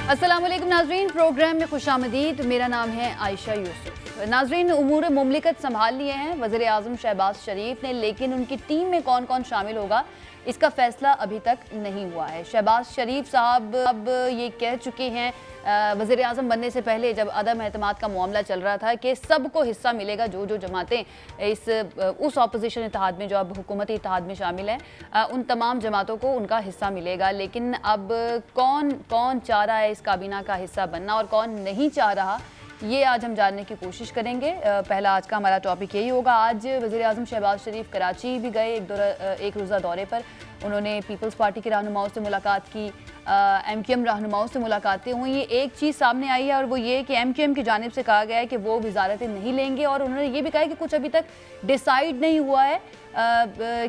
अस्सलामुअलैकुम नाजरीन, प्रोग्राम में खुशामदीद। मेरा नाम है आयशा यूसुफ। नाजरीन, उमूर मुमलिकत संभाल लिए हैं वज़ीर आज़म शहबाज शरीफ ने, लेकिन उनकी टीम में कौन कौन शामिल होगा इसका फैसला अभी तक नहीं हुआ है। शहबाज शरीफ साहब अब ये कह चुके हैं वज़ीर आज़म बनने से पहले, जब अदम एतमाद का मामला चल रहा था, कि सबको हिस्सा मिलेगा, जो जो जमातें उस अपोजिशन इत्तेहाद में जो अब हुकूमती इत्तेहाद में शामिल हैं, उन तमाम जमातों को उनका हिस्सा मिलेगा। लेकिन अब कौन कौन चाह रहा है इस काबीना का हिस्सा बनना और कौन नहीं चाह रहा, ये आज हम जानने की कोशिश करेंगे। पहला आज का हमारा टॉपिक यही होगा। आज वज़ीर आज़म शहबाज शरीफ कराची भी गए, एक रोज़ा दौरे पर। उन्होंने पीपल्स पार्टी के रहनुमाओं से मुलाकात की, MQM रहनुमाओं से मुलाकातें हुई। ये एक चीज़ सामने आई है और वो ये कि MQM की जानिब से कहा गया है कि वो वजारतें नहीं लेंगे, और उन्होंने ये भी कहा है कि कुछ अभी तक डिसाइड नहीं हुआ है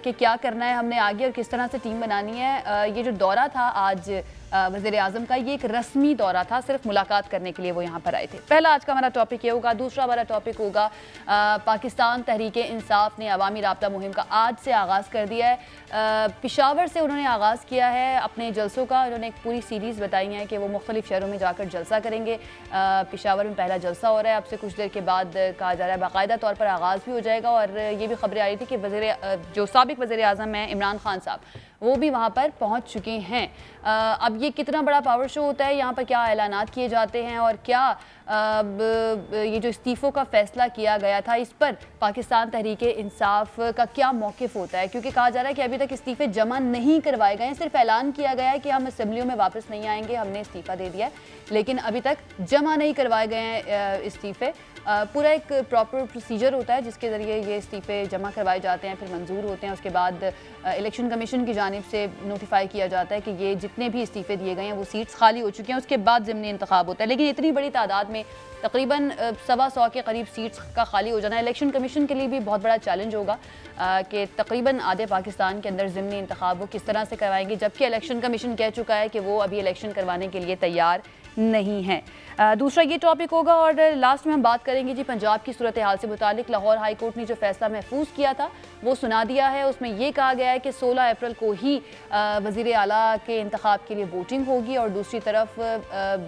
कि क्या करना है हमने आगे और किस तरह से टीम बनानी है। ये जो दौरा था आज वज़ीर आज़म का, ये एक रस्मी दौरा था, सिर्फ मुलाकात करने के लिए वो यहाँ पर आए थे। पहला आज का हमारा टॉपिक ये होगा। दूसरा हमारा टॉपिक होगा पाकिस्तान तहरीक इंसाफ ने अवामी राब्ता मुहिम का आज से आगाज़ कर दिया है। पेशावर से उन्होंने आगाज़ किया है अपने जलसों का। उन्होंने एक पूरी सीरीज़ बताई है कि वो मुख्तलिफ शहरों में जाकर जलसा करेंगे। पेशावर में पहला जलसा हो रहा है, अब से कुछ देर के बाद कहा जा रहा है बाकायदा तौर पर आगाज़ भी हो जाएगा। और ये भी खबरें आ रही थी कि जो साबिक वज़ीर आज़म हैं इमरान खान साहब, वो भी वहाँ पर पहुँच चुके हैं। अब ये कितना बड़ा पावर शो होता है, यहाँ पर क्या ऐलानात किए जाते हैं और क्या ये जो इस्तीफ़ों का फ़ैसला किया गया था, इस पर पाकिस्तान तहरीक इंसाफ का क्या मौक़िफ़ होता है। क्योंकि कहा जा रहा है कि अभी तक इस्तीफ़े जमा नहीं करवाए गए हैं, सिर्फ ऐलान किया गया है कि हम असेंबलियों में वापस नहीं आएंगे, हमने इस्तीफ़ा दे दिया है, लेकिन अभी तक जमा नहीं करवाए गए हैं इस्तीफ़े। पूरा एक प्रॉपर प्रोसीजर होता है जिसके ज़रिए ये इस्तीफ़े जमा करवाए जाते हैं, फिर मंजूर होते हैं। उसके बाद इलेक्शन कमीशन की जानिब से नोटिफाई किया जाता है कि ये जितने भी इस्तीफ़े दिए गए हैं वो सीट्स खाली हो चुकी हैं। उसके बाद ज़िमनी इंतखाब होता है। लेकिन इतनी बड़ी तादाद में तकरीबन 125 के करीब सीट्स का खाली हो जाना इलेक्शन कमीशन के लिए भी बहुत बड़ा चैलेंज होगा कि तकरीबन आधे पाकिस्तान के अंदर ज़िमनी इंतखाब वो किस तरह से करवाएंगे, जबकि इलेक्शन कमीशन कह चुका है कि वो अभी इलेक्शन करवाने के लिए तैयार नहीं है। दूसरा ये टॉपिक होगा। और लास्ट में हम बात करेंगे जी पंजाब की सूरत हाल से मुतालिक। लाहौर हाई कोर्ट ने जो फैसला महफूज किया था वो सुना दिया है। उसमें ये कहा गया है कि 16 अप्रैल को ही वज़ीर आला के इंतखाब के लिए वोटिंग होगी, और दूसरी तरफ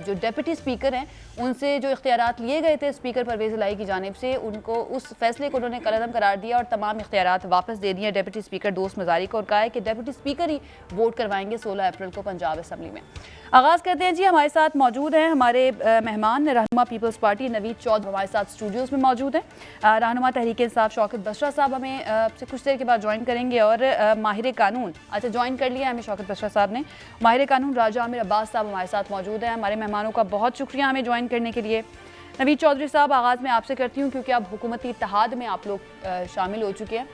जो डिप्टी स्पीकर हैं उनसे जो इख्तियारात लिए गए थे स्पीकर परवेज़ इलाही की जानिब से, उनको उस फैसले को उन्होंने कलअदम करार दिया और तमाम इख्तियारात वापस दे दिए डिप्टी स्पीकर दोस्त मज़ारी को, और कहा है कि डिप्टी स्पीकर ही वोट करवाएंगे 16 अप्रैल को पंजाब असम्बली में। आगाज़ करते हैं जी। हमारे साथ मौजूद हैं हमारे मेहमान रहनुमा पीपल्स पार्टी नवीद चौधरी हमारे साथ स्टूडियोज़ में मौजूद हैं। रहनुमा तहरीक इंसाफ शौकत बशरा साहब हमें से कुछ देर के बाद ज्वाइन करेंगे, और माहिर कानून ज्वाइन कर लिया हमें शौकत बशरा साहब ने। माहिर कानून राजा आमिर अब्बास साहब हमारे साथ मौजूद हैं। हमारे मेहमानों का बहुत शुक्रिया हमें ज्वाइन करने के लिए। नवीद चौधरी साहब, आगाज़ में आपसे करती हूँ क्योंकि अब हुकूमती इत्तेहाद में आप लोग शामिल हो चुके हैं।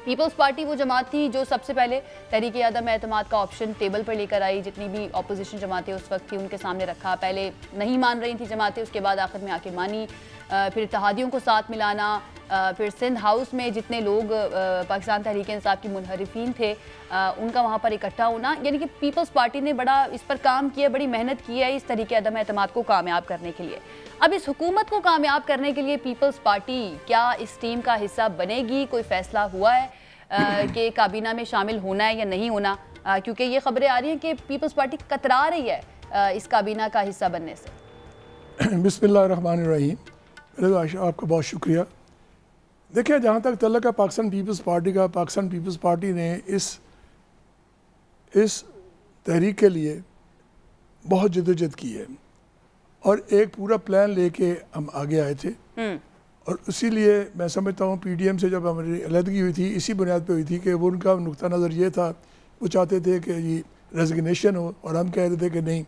पीपल्स पार्टी वो जमात थी जो सबसे पहले तहरीक अदम एतमाद का ऑप्शन टेबल पर लेकर आई। जितनी भी अपोजिशन जमातें उस वक्त थी उनके सामने रखा। पहले नहीं मान रही थी जमातें, उसके बाद आखिर में आके मानी। फिर इत्तेहादियों को साथ मिलाना, फिर सिंध हाउस में जितने लोग पाकिस्तान तहरीक इंसाफ की मुनहरिफीन थे उनका वहाँ पर इकट्ठा होना, यानी कि पीपल्स पार्टी ने बड़ा इस पर काम किया, बड़ी मेहनत की है इस तहरीक अदम एतमाद को कामयाब करने के लिए। अब इस हुकूमत को कामयाब करने के लिए पीपल्स पार्टी क्या इस टीम का हिस्सा बनेगी? कोई फैसला हुआ है कि काबीना में शामिल होना है या नहीं होना? क्योंकि ये खबरें आ रही हैं कि पीपल्स पार्टी कतरा रही है इस काबीना का हिस्सा बनने से। बिस्मिल्लाहिर्रहमानिर्रहीम। पहले आयशा आपका बहुत शुक्रिया। देखिए, जहाँ तक तल्लुक़ है पाकिस्तान पीपल्स पार्टी का, पाकिस्तान पीपल्स पार्टी ने इस तहरीक के लिए बहुत जद्दोजहद की है और एक पूरा प्लान लेके हम आगे आए थे। और इसीलिए मैं समझता हूँ PDM से जब हमारी अलहदगी हुई थी इसी बुनियाद पे हुई थी कि वो उनका नुक्ता नज़र ये था, वो चाहते थे कि ये रेजिग्नेशन हो, और हम कह रहे थे कि नहीं,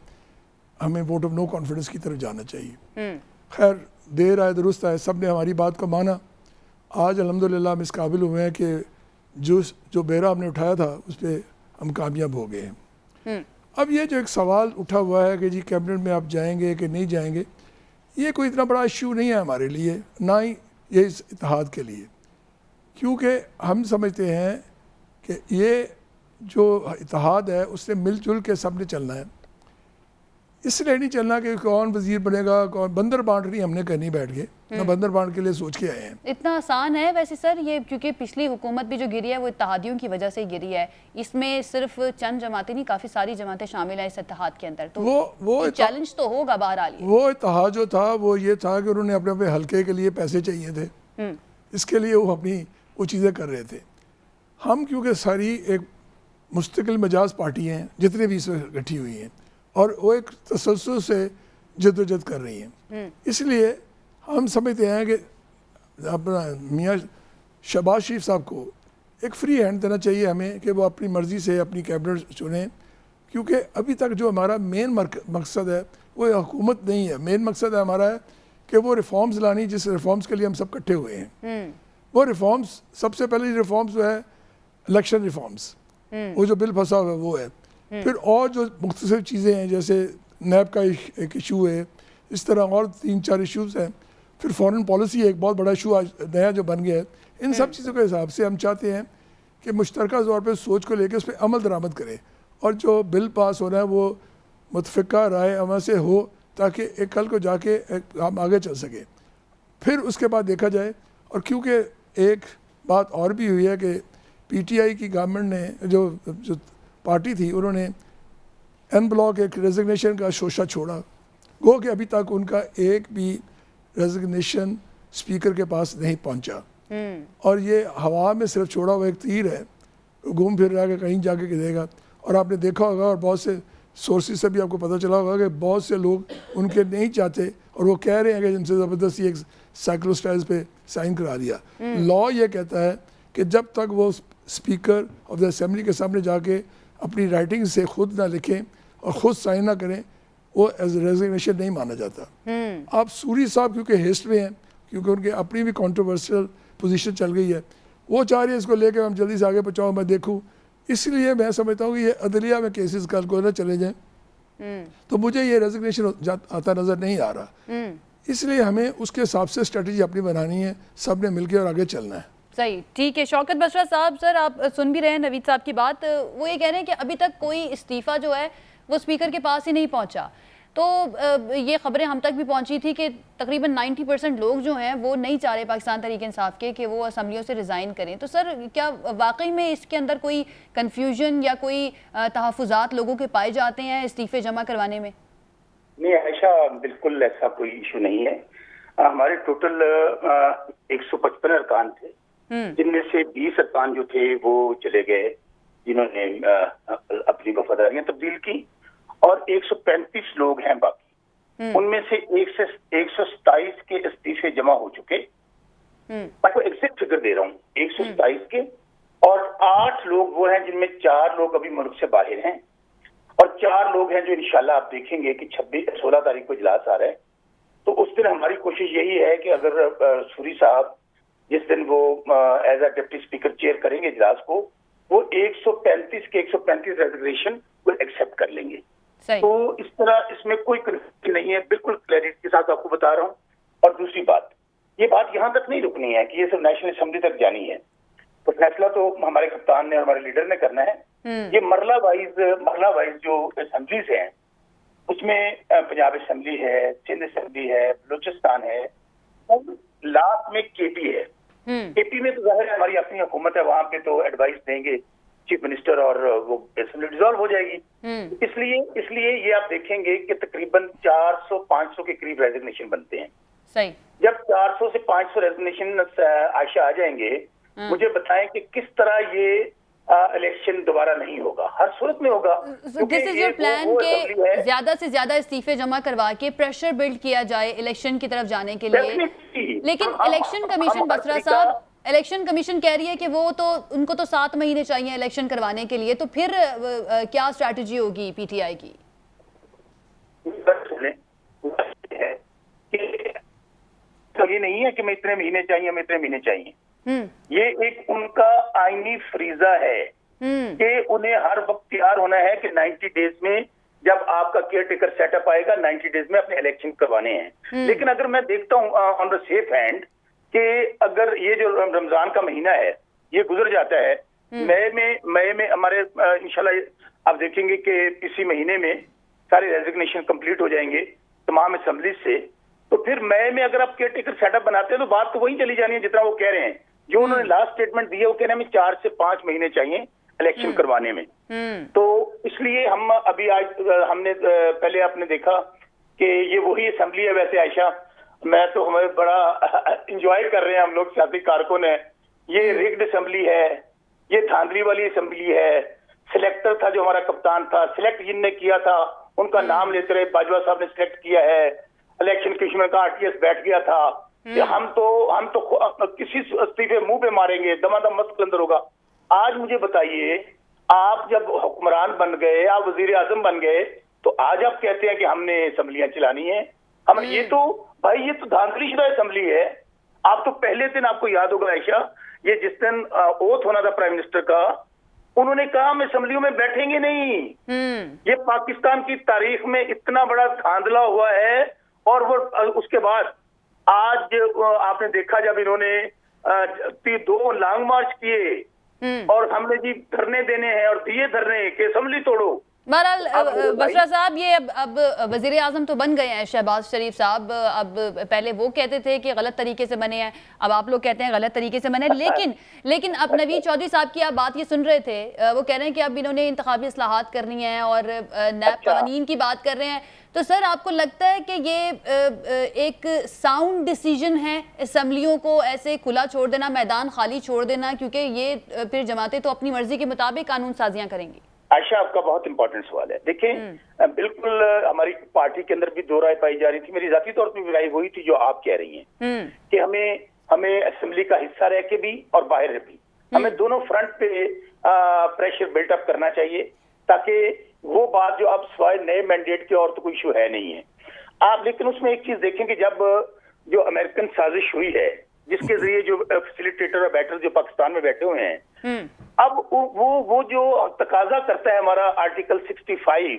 हमें वोट ऑफ नो कॉन्फिडेंस की तरफ जाना चाहिए। खैर, देर आए दुरुस्त आए, सब ने हमारी बात को माना। आज अल्हम्दुलिल्लाह हम इस काबिल हुए हैं कि जो बेरा हमने उठाया था उस पर हम कामयाब हो गए हैं। अब ये जो एक सवाल उठा हुआ है कि जी कैबिनेट में आप जाएंगे कि नहीं जाएंगे, ये कोई इतना बड़ा इशू नहीं है हमारे लिए, ना ही ये इस इत्तेहाद के लिए, क्योंकि हम समझते हैं कि ये जो इत्तेहाद है उससे मिलजुल के सब ने चलना है। इसलिए नहीं चलना कि कौन वजीर बनेगा, कौन बंदर बांट रही हमने करनी बैठ के ना, बंदर बांट के लिए सोच के आए हैं। इतना आसान है वैसे सर ये, क्योंकि पिछली हुकूमत भी जो गिरी है वो इत्तेहादियों की वजह से गिरी है, इसमें सिर्फ चंद जमातें नहीं काफ़ी सारी जमातें शामिल हैं इस इत्तेहाद के अंदर, तो वो चैलेंज तो होगा बहरहाल। वो इत्तेहाद जो था वो ये था कि उन्होंने अपने अपने हल्के के लिए पैसे चाहिए थे, इसके लिए वो अपनी वो चीज़ें कर रहे थे। हम क्योंकि सारी एक मुस्तकिल मिजाज पार्टी हैं जितनी भी इसमें इकट्ठी हुई हैं, और वो एक तसल्सल से जदोजहद कर रही हैं, इसलिए हम समझते हैं कि अपना मियाँ शहबाज शरीफ साहब को एक फ्री हैंड देना चाहिए हमें कि वो अपनी मर्ज़ी से अपनी कैबिनेट चुनें, क्योंकि अभी तक जो हमारा मेन मकसद है वो हुकूमत नहीं है। मेन मकसद है हमारा है कि वो रिफॉर्म्स लानी, जिस रिफॉर्म्स के लिए हम सब इकट्ठे हुए हैं। वो रिफॉर्म्स, सबसे पहले रिफॉर्म्स जो है इलेक्शन रिफॉर्म्स, वो जो बिल फंसा हुआ है वो है। फिर और जो मुख्तलिफ चीज़ें हैं जैसे नैब का एक इशू है, इस तरह और 3-4 इशूज़ हैं। फिर फॉरेन पॉलिसी एक बहुत बड़ा इशू आज नया जो बन गया है। इन सब चीज़ों के हिसाब से हम चाहते हैं कि मुश्तरका तौर पर सोच को लेकर उस पर अमल दरामद करें, और जो बिल पास हो रहा है वो मुतफ़िका राय अमल से हो, ताकि एक कल को जाके हम आगे चल सके। फिर उसके बाद देखा जाए। और क्योंकि एक बात और भी हुई है कि पीटीआई की गवर्नमेंट ने जो पार्टी थी उन्होंने एन ब्लॉक एक रेजिग्नेशन का शोशा छोड़ा, गो कि अभी तक उनका एक भी रेजिग्नेशन स्पीकर के पास नहीं पहुंचा, और ये हवा में सिर्फ छोड़ा हुआ एक तीर है, घूम फिर रहा है कहीं जाके गिरेगा। और आपने देखा होगा और बहुत से सोर्सेज से भी आपको पता चला होगा कि बहुत से लोग उनके नहीं चाहते, और वो कह रहे हैं कि जिनसे ज़बरदस्ती एक साइक्लोस्टाइल्स पे साइन करा दिया। लॉ ये कहता है कि जब तक वो स्पीकर ऑफ द असेंबली के सामने जाके अपनी राइटिंग से खुद ना लिखें और ख़ुद साइन ना करें, वो एज रेजिग्नेशन नहीं माना जाता। आप सूरी साहब क्योंकि हिस्ट में हैं, क्योंकि उनके अपनी भी कॉन्ट्रोवर्शियल पोजीशन चल गई है, वो चाह रही है इसको लेकर हम जल्दी से आगे पहुँचाऊँ, मैं देखूँ। इसलिए मैं समझता हूँ कि ये अदलिया में केसेस कल को ना चले जाएँ, तो मुझे ये रेजिग्नेशन आता नज़र नहीं आ रहा। इसलिए हमें उसके हिसाब से स्ट्रेटजी अपनी बनानी है, सब ने मिलकर और आगे चलना है। सही, ठीक है। शौकत बशरा साहब, सर आप सुन भी रहे हैं नवीद साहब की बात, वो ये कह रहे हैं कि अभी तक कोई इस्तीफ़ा जो है वो स्पीकर के पास ही नहीं पहुंचा। तो ये खबरें हम तक भी पहुंची थी कि तकरीबन 90% लोग जो हैं वो नहीं चाह रहे पाकिस्तान तहरीक इंसाफ के कि वो असम्बलियों से रिज़ाइन करें। तो सर क्या वाकई में इसके अंदर कोई कन्फ्यूजन या कोई तहफ़्फ़ुज़ात लोगों के पाए जाते हैं इस्तीफ़े जमा करवाने में? नहीं आयशा, बिल्कुल ऐसा कोई इशू नहीं है। हमारे टोटल 155 अरकान थे, जिनमें से 20 अरकान जो थे वो चले गए, जिन्होंने अपनी वफादारियां तब्दील की, और 135 लोग हैं बाकी। उनमें से 127 के इस्तीफे जमा हो चुके। मैं आपको एग्जैक्ट फिगर दे रहा हूँ, 127 के, और 8 लोग वो हैं जिनमें 4 लोग अभी मुल्क से बाहर हैं, और 4 लोग हैं जो इंशाल्लाह आप देखेंगे कि 16 तारीख को इजलास आ रहा है। तो उस दिन हमारी कोशिश यही है कि अगर सूरी साहब जिस दिन वो as a deputy speaker chair करेंगे इजलास को, वो 135 के 135 रेजिग्नेशन वो एक्सेप्ट कर लेंगे। तो इस तरह इसमें कोई कंफ्यूजन नहीं है, बिल्कुल क्लैरिटी के साथ आपको बता रहा हूँ। और दूसरी बात, ये बात यहाँ तक नहीं रुकनी है कि ये सब नेशनल असेंबली तक जानी है, तो फैसला तो हमारे कप्तान ने और हमारे लीडर ने करना है। ये मरला वाइज जो असेंबलीज हैं, उसमें पंजाब असेंबली है, सिंध असेंबली है, बलूचिस्तान है, और लास्ट में केपी है। केपी में तो जाहिर है हमारी अपनी हुकूमत है, वहां पे तो एडवाइस देंगे चीफ मिनिस्टर और वो असेंबली डिसॉल्व हो जाएगी। इसलिए ये आप देखेंगे कि तकरीबन 400-500 के करीब रेजिग्नेशन बनते हैं। सही। जब 400 से 500 रेजिग्नेशन आयशा आ जाएंगे, मुझे बताएं कि किस तरह ये इलेक्शन दोबारा नहीं होगा, हर सूरत में होगा। दिस इज योर प्लान के ज्यादा से ज्यादा इस्तीफे जमा करवा के प्रेशर बिल्ड किया जाए इलेक्शन की तरफ जाने के लिए। लेकिन इलेक्शन कमीशन, बसरा साहब, इलेक्शन कमीशन कह रही है कि वो तो उनको तो 7 महीने चाहिए इलेक्शन करवाने के लिए, तो फिर क्या स्ट्रैटेजी होगी पीटीआई की? ये नहीं है कि मैं इतने महीने चाहिए, ये एक उनका आईनी फरीजा है कि उन्हें हर वक्त तैयार होना है कि 90 डेज में जब आपका केयर टेकर सेटअप आएगा, 90 डेज में अपने इलेक्शन करवाने हैं। लेकिन अगर मैं देखता हूँ ऑन द सेफ हैंड कि अगर ये जो रमजान का महीना है ये गुजर जाता है, मई में हमारे इंशाल्लाह आप देखेंगे कि इसी महीने में सारे रेजिग्नेशन कंप्लीट हो जाएंगे तमाम असेंबली से, तो फिर मई में अगर आप केयर टेकर सेटअप बनाते हैं तो बात तो वही चली जानी है जितना वो कह रहे हैं। जो उन्होंने लास्ट स्टेटमेंट दिया वो कह रहे हैं हमें 4 से 5 महीने चाहिए इलेक्शन करवाने में। तो इसलिए हम अभी आज हमने पहले आपने देखा कि ये वही असेंबली है। वैसे आयशा, मैं तो हमें बड़ा इंजॉय कर रहे हैं हम लोग सियासी कारकुन है। ये रिग्ड असेंबली है, ये धांधली वाली असेंबली है। सिलेक्टर था जो हमारा कप्तान था, सिलेक्ट जिनने किया था उनका नाम लेते रहे, बाजवा साहब ने सिलेक्ट किया है। इलेक्शन कमिश्नर का आरटीएस बैठ गया था कि हम तो किसी इस्तीफे मुंह पे मारेंगे, दमादम मस्त अंदर होगा। आज मुझे बताइए, आप जब हुक्मरान बन गए, आप वजीर आजम बन गए, तो आज आप कहते हैं कि हमने असेंबलियां चलानी है। हम ये तो भाई ये तो धांधलीशुदा असेंबली है। आप तो पहले दिन, आपको याद होगा आयशा, ये जिस दिन ओथ होना था प्राइम मिनिस्टर का, उन्होंने कहा हम असेंबलियों में बैठेंगे नहीं। ये पाकिस्तान की तारीख में इतना बड़ा धांधला हुआ है। और वो उसके बाद आज आपने देखा जब इन्होंने 2 लॉन्ग मार्च किए और हमने जी धरने देने हैं और दिए धरने के असेंबली तोड़ो। बहरहाल बसरा साहब, ये अब वजीर आजम तो बन गए हैं शहबाज शरीफ साहब। अब पहले वो कहते थे कि गलत तरीके से बने हैं, अब आप लोग कहते हैं गलत तरीके से बने। लेकिन अब नवीद चौधरी साहब की आप बात ये सुन रहे थे, वो कह रहे हैं कि अब इन्होंने इंतखाबी इस्लाहात करनी है और नैब कानून की बात कर रहे हैं। तो सर, आपको लगता है कि ये एक साउंड डिसीजन है असेंबलियों को ऐसे खुला छोड़ देना, मैदान खाली छोड़ देना, क्योंकि ये फिर जमातें तो अपनी मर्जी के मुताबिक कानून साजियां करेंगी? आयशा, आपका बहुत इंपॉर्टेंट सवाल है। देखिए, बिल्कुल हमारी पार्टी के अंदर भी दो राय पाई जा रही थी। मेरी जाती तौर पर भी राय वही थी जो आप कह रही हैं कि हमें असेंबली का हिस्सा रह के भी और बाहर रह भी हमें दोनों फ्रंट पे प्रेशर बिल्टअप करना चाहिए, ताकि वो बात जो अब सिवाय नए मैंडेट के और तो कोई इशू है नहीं है आप। लेकिन उसमें एक चीज देखें कि जब जो अमेरिकन साजिश हुई है, जिसके जरिए जो फैसिलिटेटर और बैटर जो पाकिस्तान में बैठे हुए हैं, अब वो जो तकाजा करता है हमारा आर्टिकल 65,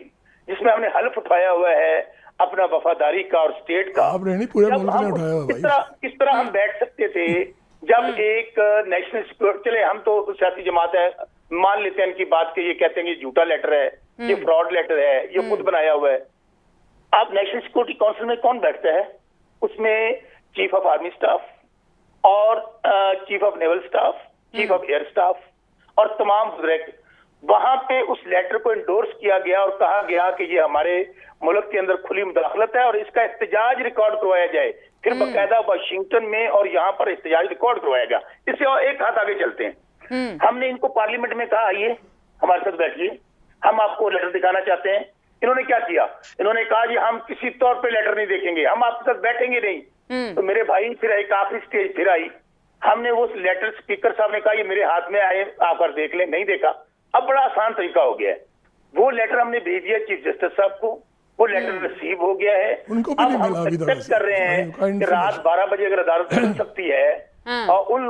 जिसमें हमने हल्फ उठाया हुआ है अपना वफादारी का और स्टेट का, पूरे मुल्क ने उठाया हुआ। किस तरह हम बैठ सकते थे जब एक नेशनल सिक्योरिटी, चले हम तो सियासी जमात है, मान लेते हैं इनकी बात के, ये कहते हैं कि झूठा लेटर है, ये फ्रॉड लेटर है, ये खुद बनाया हुआ है। अब नेशनल सिक्योरिटी काउंसिल में कौन बैठता है? उसमें चीफ ऑफ आर्मी स्टाफ और chief of naval staff, chief of air staff और तमाम वहां पे उस लेटर को इंडोर्स किया गया और कहा गया कि ये हमारे मुल्क के अंदर खुली मुदाखलत है और इसका एहतजाज रिकॉर्ड करवाया जाए। फिर बाकायदा वाशिंगटन में और यहाँ पर एहतजाज रिकॉर्ड करवाया गया। इससे और एक हाथ आगे चलते हैं, हमने इनको पार्लियामेंट में कहा आइए हमारे साथ बैठिए, हम आपको लेटर दिखाना चाहते हैं। इन्होंने क्या किया? इन्होंने कहा जी हम किसी तौर पे लेटर नहीं देखेंगे, हम आपके साथ बैठेंगे नहीं। तो मेरे भाई फिर एक आखिरी स्टेज फिर आई, हमने वो लेटर, स्पीकर साहब ने कहा ये मेरे हाथ में आए, आकर देख लें। नहीं देखा। अब बड़ा आसान तरीका हो गया है, वो लेटर हमने भेज दिया चीफ जस्टिस साहब को, वो लेटर रिसीव हो गया है। उनको भी नहीं मिला अभी एक्सेप्ट कर रहे हैं कि रात 12 बजे अगर अदालत खुल सकती है और उन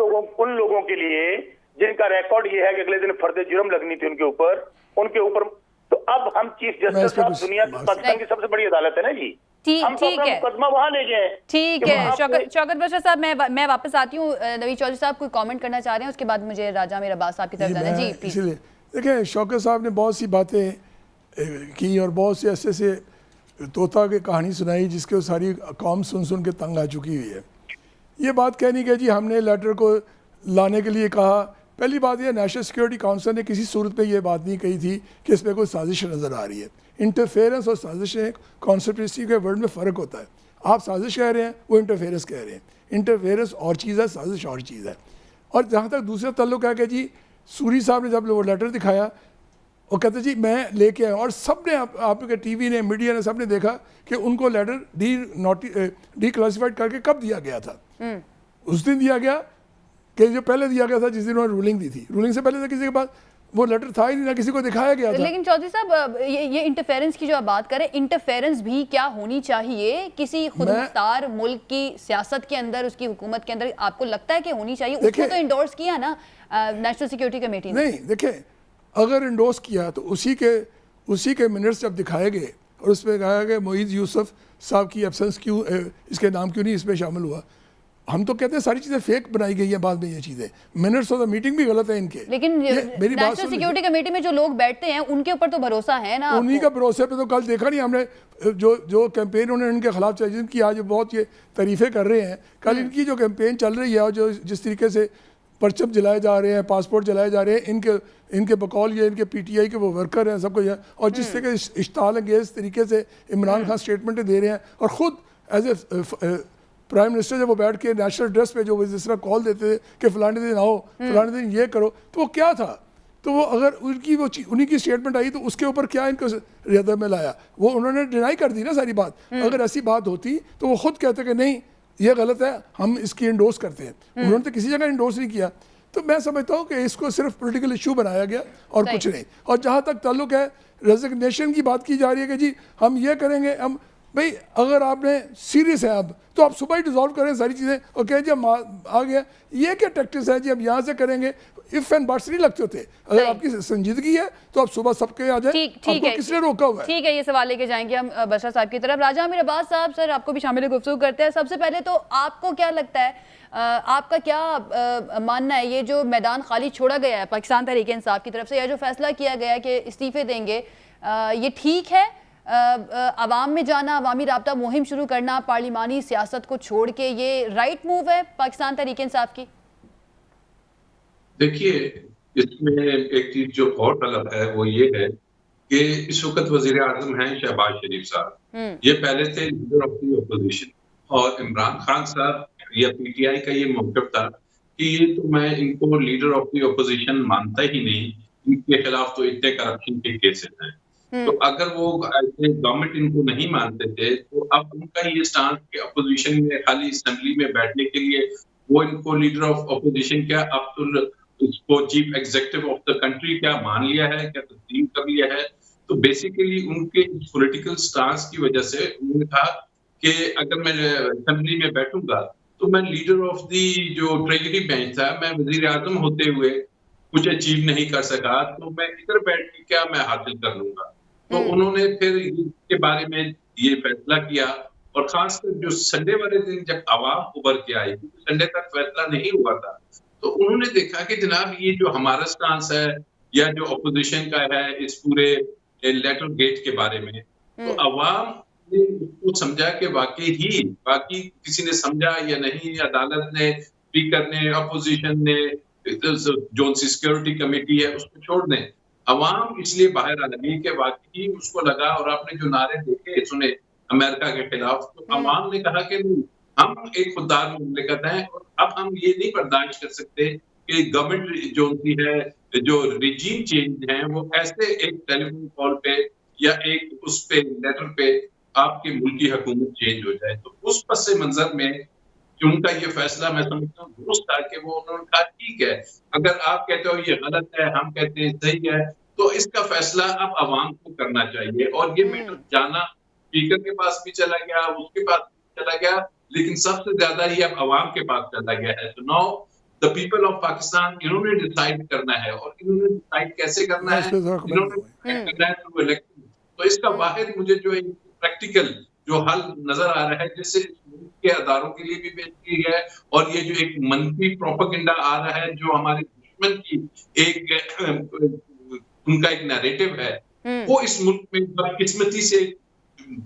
लोगों के लिए जिनका रिकॉर्ड ये है कि अगले दिन फर्द जुर्म लगनी थी उनके ऊपर। तो अब हम चीफ जस्टिस साहब दुनिया की पाकिस्तान की सबसे बड़ी अदालत है ना जी, ठीक है, मुकदमा वहां ले गए। ठीक है शौकत बशर साहब, मैं वापस आती हूँ। नवीद चौधरी साहब कोई कमेंट करना चाह रहे हैं, उसके बाद मुझे राजा मीर अब्बास साहब की तरफ जाना है जी, प्लीज। इसलिए देखिए, शौकत साहब ने बहुत सी बातें की और बहुत से ऐसे तोता की कहानी सुनाई जिसके सारी कौम सुन के तंग आ चुकी हुई है। ये बात कहनी कि जी हमने लेटर को लाने के लिए कहा। पहली बात यह, नेशनल सिक्योरिटी काउंसिल ने किसी सूरत में ये बात नहीं कही थी कि इसमें कोई साजिश नज़र आ रही है। इंटरफेरेंस और साजिश कॉन्स्पिरेसी के वर्ड में फ़र्क होता है। आप साजिश कह रहे हैं, वो इंटरफेरेंस कह रहे हैं। इंटरफेरेंस और चीज़ है, साजिश और चीज़ है। और जहाँ तक दूसरा तल्लुक है कि जी सूरी साहब ने जब वो लेटर दिखाया और कहते जी मैं लेके आया, और सब ने आपके टीवी ने, मीडिया ने, सब ने देखा कि उनको लेटर डी क्लासिफाइड करके कब दिया गया था। उस दिन दिया गया कि जो पहले दिया गया था जिस दिन उन्होंने रूलिंग दी थी। रूलिंग से पहले तो किसी के पास वो लेटर था ही नहीं, ना किसी को दिखाया गया था। लेकिन चौधरी साहब, ये इंटरफेरेंस की जो आप बात करें, इंटरफेरेंस भी क्या होनी चाहिए किसी खुदमुख्तार मुल्क की सियासत के अंदर, उसकी हुकूमत के अंदर? आपको लगता है कि होनी चाहिए? उसको तो इंडोर्स किया ना नेशनल सिक्योरिटी कमेटी ने। नहीं, देखें, अगर इंडोर्स किया तो उसी के मिनट्स जब दिखाए गए और उसमें कहा गया मोईद यूसुफ साहब की एब्सेंस क्यों, इसके नाम क्यों नहीं इसमें शामिल हुआ, हम तो कहते हैं सारी चीज़ें फेक बनाई गई हैं, बाद में ये चीज़ें मिनट्स ऑफ द मीटिंग भी गलत है इनके। लेकिन मेरी बात नेशनल सिक्योरिटी कमेटी में जो लोग बैठते हैं उनके ऊपर तो भरोसा है ना उन्हीं आपको? का भरोसे पे तो कल देखा नहीं हमने, जो कैंपेन उन्होंने इनके खिलाफ चलाई, जिनकी आज बहुत ये तारीफें कर रहे हैं, कल इनकी जो कैंपेन चल रही है और जो जिस तरीके से परचम जलाए जा रहे हैं, पासपोर्ट जलाए जा रहे हैं, इनके बकौल ये इनके पीटीआई के वो वर्कर हैं, सब कुछ है, और जिस तरह के इश्ताल अंगेज तरीके से इमरान खान स्टेटमेंटें दे रहे हैं, और ख़ुद एज ए प्राइम मिनिस्टर जब वो बैठ के नेशनल ड्रेस पे जो जिस तरह कॉल देते थे कि फलाने दिन आओ, फलाने दिन ये करो, तो वो क्या था? तो वो अगर उनकी वो उन्हीं की स्टेटमेंट आई तो उसके ऊपर क्या इनको रियादत में लाया? वो उन्होंने डिनाई कर दी ना सारी बात। अगर ऐसी बात होती तो वो खुद कहते कि नहीं ये गलत है, हम इसकी इंडोर्स करते हैं। उन्होंने तो किसी जगह इंडोर्स नहीं किया। तो मैं समझता हूँ कि इसको सिर्फ पॉलिटिकल इशू बनाया गया और कुछ नहीं। और जहाँ तक ताल्लुक है रेजिग्नेशन की बात की जा रही है कि जी हम ये करेंगे, हम भाई अगर आपने सीरियस है अब तो आप सुबह ही डिजॉल्व करें सारी चीज़ें और कहें जी हम आ गया। ये क्या टैक्टिक्स है जी, हम यहाँ से करेंगे? इफ एंड बट्स नहीं लगते होते। अगर आपकी संजीदगी है तो आप सुबह सबके आ जाए। ठीक है, किसने रोका हुआ है? ठीक है, ये सवाल लेके जाएंगे हम बशर साहब की तरफ। राजा अमीर अब्बास साहब, सर आपको भी शामिल गुफ्तगू करते हैं। सबसे पहले तो आपको क्या लगता है, आपका क्या मानना है, ये जो मैदान खाली छोड़ा गया है पाकिस्तान तहरीक इंसाफ की तरफ से, या जो फैसला किया गया है कि इस्तीफे देंगे, ये ठीक है? अवाम में जाना, अवामी राब्ता मुहिम शुरू करना, पार्लिमानी सियासत को छोड़ के, ये राइट मूव है पाकिस्तान तहरीक इंसाफ की? देखिए, इसमें एक चीज जो और गलत है वो ये है कि इस वक्त वजीर आजम हैं शहबाज शरीफ साहब। ये पहले थे लीडर ऑफ द अपोजिशन, और इमरान खान साहब या पीटीआई का ये मौक़िफ़ था कि ये तो मैं इनको लीडर ऑफ द अपोजिशन मानता ही नहीं, इनके खिलाफ तो इतने करप्शन के केसेस हैं। तो अगर वो गवर्नमेंट इनको नहीं मानते थे तो अब उनका ये स्टांस कि अपोजिशन में खाली असेंबली में बैठने के लिए वो इनको लीडर ऑफ अपोजिशन क्या, अब तो उसको chief executive of the country क्या मान लिया है, क्या तस्लीम कर लिया है। तो बेसिकली उनके पॉलिटिकल स्टांस की वजह से उन्होंने कहा कि अगर मैं असेंबली में बैठूंगा तो मैं लीडर ऑफ दी जो ट्रेजरी बेंच था, मैं वजीर आजम होते हुए कुछ अचीव नहीं कर सका, तो मैं इधर बैठ के क्या मैं हासिल कर लूंगा। तो उन्होंने फिर इसके बारे में ये फैसला किया, और खासकर जो संडे वाले दिन जब आवाम उभर के आई, संडे तक फैसला नहीं हुआ था, तो उन्होंने देखा कि जनाब ये जो हमारा स्टांस है या जो अपोजिशन का है इस पूरे लेटर गेट के बारे में, तो अवाम ने उसको समझा कि वाकई बाकी किसी ने समझा या नहीं, अदालत ने, स्पीकर ने, अपोजिशन ने, जो सिक्योरिटी कमेटी है उसको छोड़ दें। अवाम इसलिए बाहर आ गई कि वाकई उसको लगा, और आपने जो नारे देखे सुने अमेरिका के खिलाफ, तो अवाम ने कहा कि नहीं, हम एक खुददार मुमलिकत है और अब हम ये नहीं बर्दाश्त कर सकते कि गवर्नमेंट जो उनकी है, जो रिजीम चेंज है, वो ऐसे एक टेलीफोन कॉल पे या एक उस पे लेटर पे आपकी मुल्क की हुकूमत चेंज हो जाए। तो उस पस मंजर में उनका ये फैसला मैं समझता हूँ दुरुस्त था कि वो उन्होंने कहा ठीक है, अगर आप कहते हो ये गलत है, हम कहते हैं सही है, तो इसका फैसला अब अवाम को करना चाहिए। और ये मैटर जाना स्पीकर के पास भी चला गया, उसके पास भी चला गया, लेकिन सबसे ज्यादा ये अब अवाम के पास चला गया है। तो now the people of Pakistan, इन्होंने डिसाइड करना है, और इन्होंने डिसाइड कैसे करना है, इन्होंने करना है थ्रू इलेक्शन। तो इसका वाहिद मुझे जो एक प्रैक्टिकल जो हल नजर आ रहा है, जिससे के अदारों के लिए भी बेहतरी है, और ये जो एक मनफी प्रोपेगेंडा आ रहा है जो हमारे दुश्मन की एक उनका एक नैरेटिव है, वो इस मुल्क में बदकिस्मती से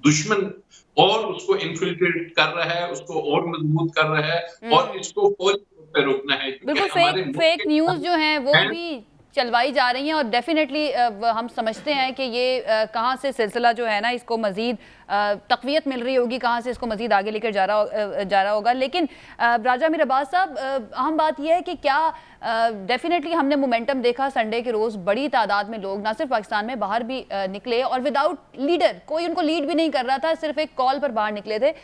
दुश्मन और उसको इन्फिल्ट्रेट कर रहा है, उसको और मजबूत कर रहा है, और इसको फौरी तौर पे रोकना है। बिल्कुल फेक न्यूज जो है वो भी चलवाई जा रही हैं, और डेफिनेटली हम समझते हैं कि ये कहाँ से सिलसिला जो है ना, इसको मज़ीद तक़वियत मिल रही होगी, कहाँ से इसको मज़ीद आगे लेकर जा रहा होगा। लेकिन राजा अमीर अब्बास साहब, अहम बात यह है कि क्या डेफिनेटली हमने मोमेंटम देखा संडे के रोज़, बड़ी तादाद में लोग ना सिर्फ पाकिस्तान में बाहर भी निकले, और विदाउट लीडर, कोई उनको लीड भी नहीं कर रहा था, सिर्फ एक कॉल पर बाहर निकले थे।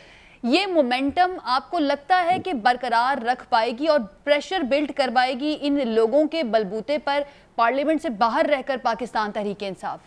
ये मोमेंटम आपको लगता है कि बरकरार रख पाएगी और प्रेशर बिल्ड कर पाएगी इन लोगों के बलबूते पर पार्लियामेंट से बाहर रहकर पाकिस्तान तहरीक इंसाफ?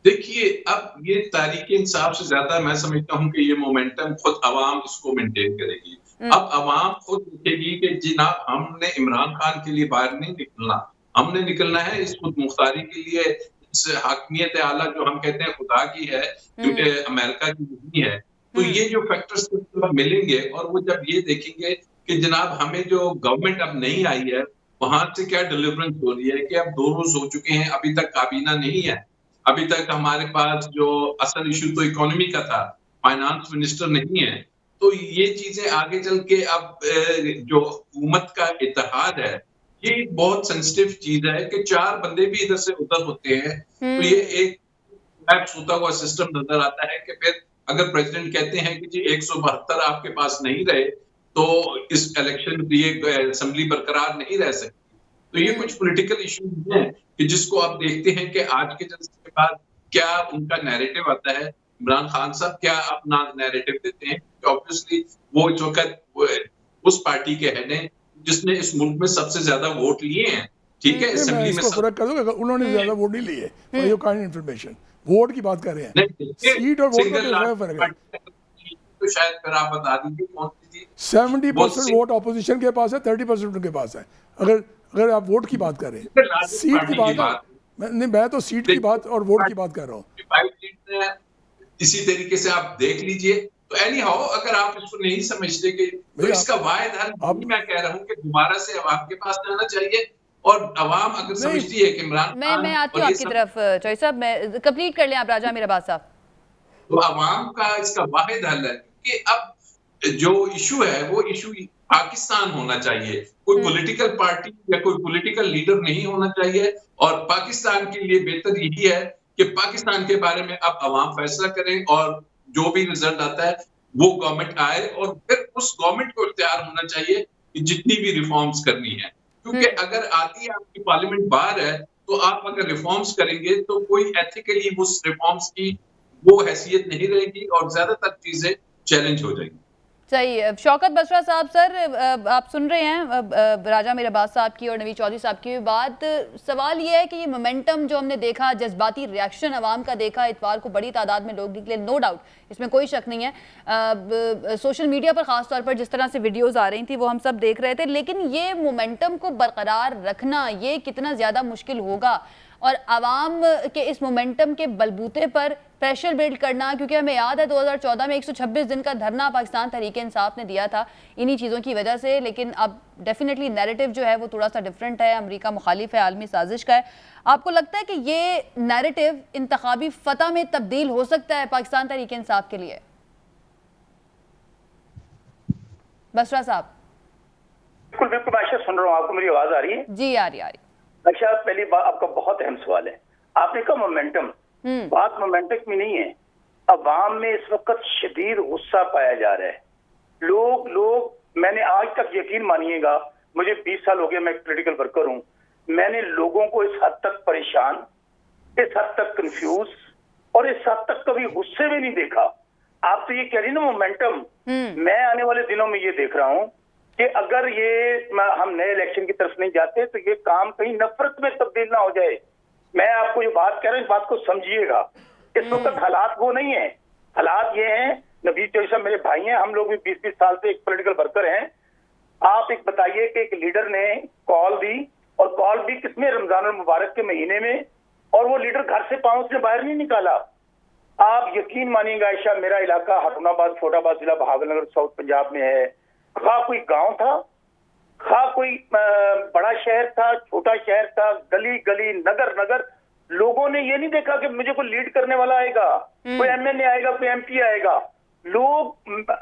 देखिए, अब ये तहरीक इंसाफ से ज्यादा मैं समझता हूं कि ये मोमेंटम खुद अवाम इसको मेंटेन करेगी। अब अवाम खुद देखेगी कि जनाब हमने इमरान खान के लिए बाहर नहीं निकलना, हमने निकलना है इस खुद मुख्तारी के लिए, इस हाकमियत आला जो हम कहते हैं खुदा की है, क्योंकि अमेरिका की नहीं है, तो ये जो फैक्टर्स मिलेंगे और वो जब ये देखेंगे कि जनाब हमें जो गवर्नमेंट अब नहीं आई है वहां से क्या डिलीवरेंस हो रही है कि अब 2 रोज हो चुके हैं, अभी तक काबीना नहीं है, अभी तक हमारे पास जो असल इशू तो इकोनॉमी का था, फाइनेंस मिनिस्टर नहीं है। तो ये चीजें आगे चल के अब जो हुकूमत का इत्तेहाद है, ये एक बहुत सेंसिटिव चीज है कि 4 बंदे भी इधर से उधर होते हैं, तो ये एक कोलैप्स होता हुआ सिस्टम नजर आता है कि फिर अगर प्रेसिडेंट कहते हैं कि जी 172 आपके पास नहीं रहे तो इस इलेक्शन की असेंबली बरकरार नहीं रह सकती। तो ये कुछ पॉलिटिकल इशू हैं कि जिसको आप देखते हैं कि आज के जलसे के बाद क्या उनका नैरेटिव आता है, इमरान खान साहब क्या अपना नैरेटिव देते हैं। ऑब्वियसली वो इस वक्त उस पार्टी के हेड हैं जिसने इस मुल्क में सबसे ज्यादा वोट लिए हैं, ठीक है, मैं असेंबली में इसको पूरा कर दूंगा, उन्होंने ज्यादा वोट नहीं लिए, for your kind information. Vote की बात कर रहे हैं, सीट और वोट में क्या फर्क है? तो शायद फिर आप बता दीजिए कौन सी थी। 70% वोट ऑपोजिशन के पास है, 30% उनके पास है। अगर अगर आप वोट की बात करें, सीट की बात है, नहीं मैं तो सीट की बात और वोट की बात कर रहा हूँ। इसी तरीके से आप देख लीजिए। तो एनी हाउ अगर आप इसको नहीं समझते कि तो इसका वाहिद हल मैं कह रहा हूँ कि दोबारा से अवाम के पास जाना चाहिए और अवाम अगर समझती है कि इमरान मैं आती हूँ आपकी तरफ चौधरी साहब, मैं कंप्लीट कर लें आप राजा मेरा बात साहब। तो अवाम का इसका वाहिद हल है कि अब जो इशू है वो इशू पाकिस्तान होना चाहिए, कोई पॉलिटिकल पार्टी या कोई पॉलिटिकल लीडर नहीं होना चाहिए। और पाकिस्तान के लिए बेहतर यही है कि पाकिस्तान के बारे में अब अवाम फैसला करें और जो भी रिजल्ट आता है वो गवर्नमेंट आए और फिर उस गवर्नमेंट को इख्तियार होना चाहिए कि जितनी भी रिफॉर्म्स करनी है, क्योंकि अगर आती आपकी पार्लियामेंट बाहर है तो आप अगर रिफॉर्म्स करेंगे तो कोई एथिकली उस रिफॉर्म्स की वो हैसियत नहीं रहेगी और ज्यादातर चीजें चैलेंज हो जाएंगी। सही है। शौकत बसरा साहब, सर आप सुन रहे हैं राजा मेरा बात साहब की और नवीद चौधरी साहब की बात। सवाल ये है कि ये मोमेंटम जो हमने देखा, जज्बाती रिएक्शन अवाम का देखा, इतवार को बड़ी तादाद में लोग निकले, नो डाउट, इसमें कोई शक नहीं है। सोशल मीडिया पर ख़ास तौर पर जिस तरह से वीडियोज़ आ रही थी वो हम सब देख रहे थे, लेकिन ये मोमेंटम को बरकरार रखना ये कितना ज़्यादा मुश्किल होगा और आवाम के इस मोमेंटम के बलबूते पर प्रेशर बिल्ड करना, क्योंकि हमें याद है 2014 में 126 दिन का धरना पाकिस्तान तहरीक इंसाफ ने दिया था इन्हीं चीज़ों की वजह से। लेकिन अब डेफिनेटली नैरेटिव जो है वो थोड़ा सा डिफरेंट है, अमेरिका मुखालिफ है, आलमी साजिश का है। आपको लगता है कि ये नैरेटिव इंतखाबी फतह में तब्दील हो सकता है पाकिस्तान तहरीक इंसाफ के लिए? बसरा साहब। बिल्कुल बिल्कुल आयशा, सुन रहा हूँ, आपको मेरी आवाज आ रही है? जी आ रही। अच्छा, पहली बात आपका बहुत अहम सवाल है। आपने कहा मोमेंटम, बात मोमेंटम में नहीं है। अवाम में इस वक्त शदीद गुस्सा पाया जा रहा है। लोग मैंने आज तक, यकीन मानिएगा, मुझे 20 साल हो गए, मैं पॉलिटिकल वर्कर हूँ, मैंने लोगों को इस हद तक परेशान, इस हद तक कंफ्यूज और इस हद तक कभी गुस्से में नहीं देखा। आप तो ये कह रही ना मोमेंटम, मैं आने वाले दिनों में ये देख रहा हूँ कि अगर ये हम नए इलेक्शन की तरफ नहीं जाते तो ये काम कहीं नफरत में तब्दील ना हो जाए। मैं आपको ये बात कह रहा हूँ, इस बात को समझिएगा। इस वक्त हालात वो नहीं है, हालात ये हैं, नबी चौधरी साहब मेरे भाई हैं, हम लोग भी 20-20 साल से एक पॉलिटिकल वर्कर हैं। आप एक बताइए कि एक लीडर ने कॉल दी, और कॉल भी किसमें, रमजान मुबारक के महीने में, और वो लीडर घर से पांव से बाहर नहीं निकाला। आप यकीन मानिएगा आयशा, मेरा इलाका हरुणाबाद फोटाबाद जिला बहावलनगर साउथ पंजाब में है। खा कोई गांव था, खा कोई बड़ा शहर था, छोटा शहर था, गली गली नगर नगर, लोगों ने ये नहीं देखा कि मुझे कोई लीड करने वाला आएगा, कोई एमएनए आएगा, कोई एमपी आएगा। लोग,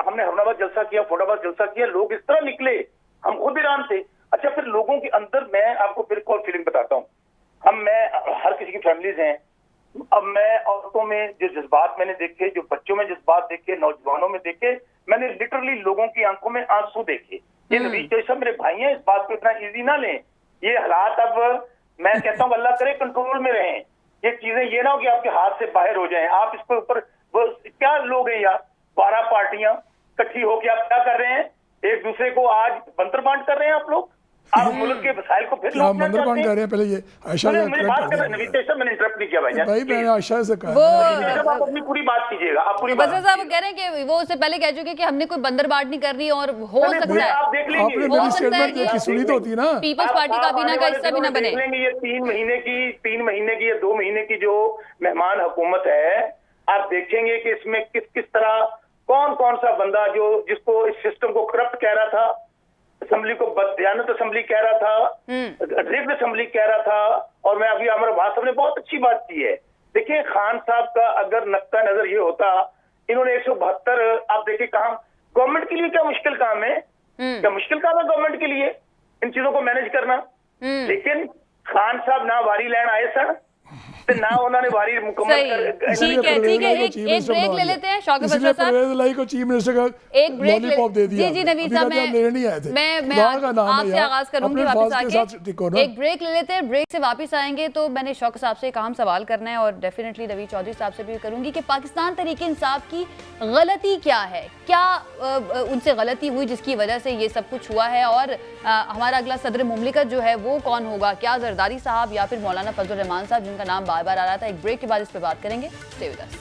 हमने हरुणाबाद जलसा किया, फोटाबाद जलसा किया, लोग इस तरह निकले, हम खुद हैरान थे। अच्छा, फिर लोगों के अंदर, मैं आपको फिर एक और फीलिंग बताता हूँ। मैं हर किसी की फैमिलीज हैं, अब मैं औरतों में जो जज्बात मैंने देखे, जो बच्चों में जज्बात देखे, नौजवानों में देखे, मैंने लिटरली लोगों की आंखों में आंसू देखे। ये नबीज जैसा मेरे भाई हैं, इस बात को इतना इजी ना लें। ये हालात, अब मैं कहता हूँ अल्लाह करे कंट्रोल में रहें, ये चीजें ये ना हो कि आपके हाथ से बाहर हो जाएं। आप इसके ऊपर, क्या लोग हैं यार, 12 पार्टियां इकट्ठी होकर आप क्या कर रहे हैं, एक दूसरे को आज बंतर बांट कर रहे हैं। आप लोग, आप मुल्क के वसाइल को फिर लूटना चाहते हैं। कर रहे हैं। पहले ये आयशा से मैंने बात कर, नवीद साहब मैंने इंटरप्ट नहीं किया भाई, मैंने आयशा से कहा, आप अपनी पूरी बात कीजिएगा। आप पूरी बसरा साहब कह रहे हैं कि वो उससे पहले कह चुके कि हमने कोई बंदरबाट नहीं कर रही, और हो सकता है आप देख लेंगे, आपने मेरी स्टेटमेंट देखी, सुनी तो होती है ना, पीपल्स पार्टी काबीना का हिस्सा भी ना बने। ये 3 महीने की या 2 महीने की जो मेहमान हुकूमत है, आप देखेंगे कि इसमें किस किस तरह कौन कौन सा बंदा जिसको इस सिस्टम को करप्ट कह रहा था, असेंबली को बददियानत असेंबली कह रहा था, रिग्ड असेंबली कह रहा था। और मैं अभी अमर अब्बास साहब ने बहुत अच्छी बात की है। देखिए खान साहब का अगर नक्ता नजर ये होता, इन्होंने 172 आप देखिए काम, गवर्नमेंट के लिए क्या मुश्किल काम है, क्या मुश्किल काम है गवर्नमेंट के लिए इन चीजों को मैनेज करना। लेकिन खान साहब ना वारी लैंड आए सर, तो ना उन्होंने वारी मुकम्मल कर। ठीक है एक ब्रेक ले लेते हैं शौकत बशर साहब, परवेज इलाही को चीफ मिनिस्टर का एक ब्रेक लॉलीपॉप दे दिया। जी नवीद साहब मैं आपसे आगाज करूंगी वापस आके, एक ब्रेक ले लेते हैं, ब्रेक से वापस आएंगे तो मैंने शौकत साहब से एक अहम सवाल करना है और डेफिनेटली नवीद चौधरी साहब से भी करूंगी कि पाकिस्तान तहरीक इंसाफ की गलती क्या है, क्या उनसे गलती हुई जिसकी वजह से ये सब कुछ हुआ है, और हमारा अगला सदर मुमलिकत जो है वो कौन होगा, क्या जरदारी साहब या फिर मौलाना फजल रहमान साहब जिनका नाम बार बार आ रहा था। एक ब्रेक के बाद इस पे बात करेंगे। Stay with us.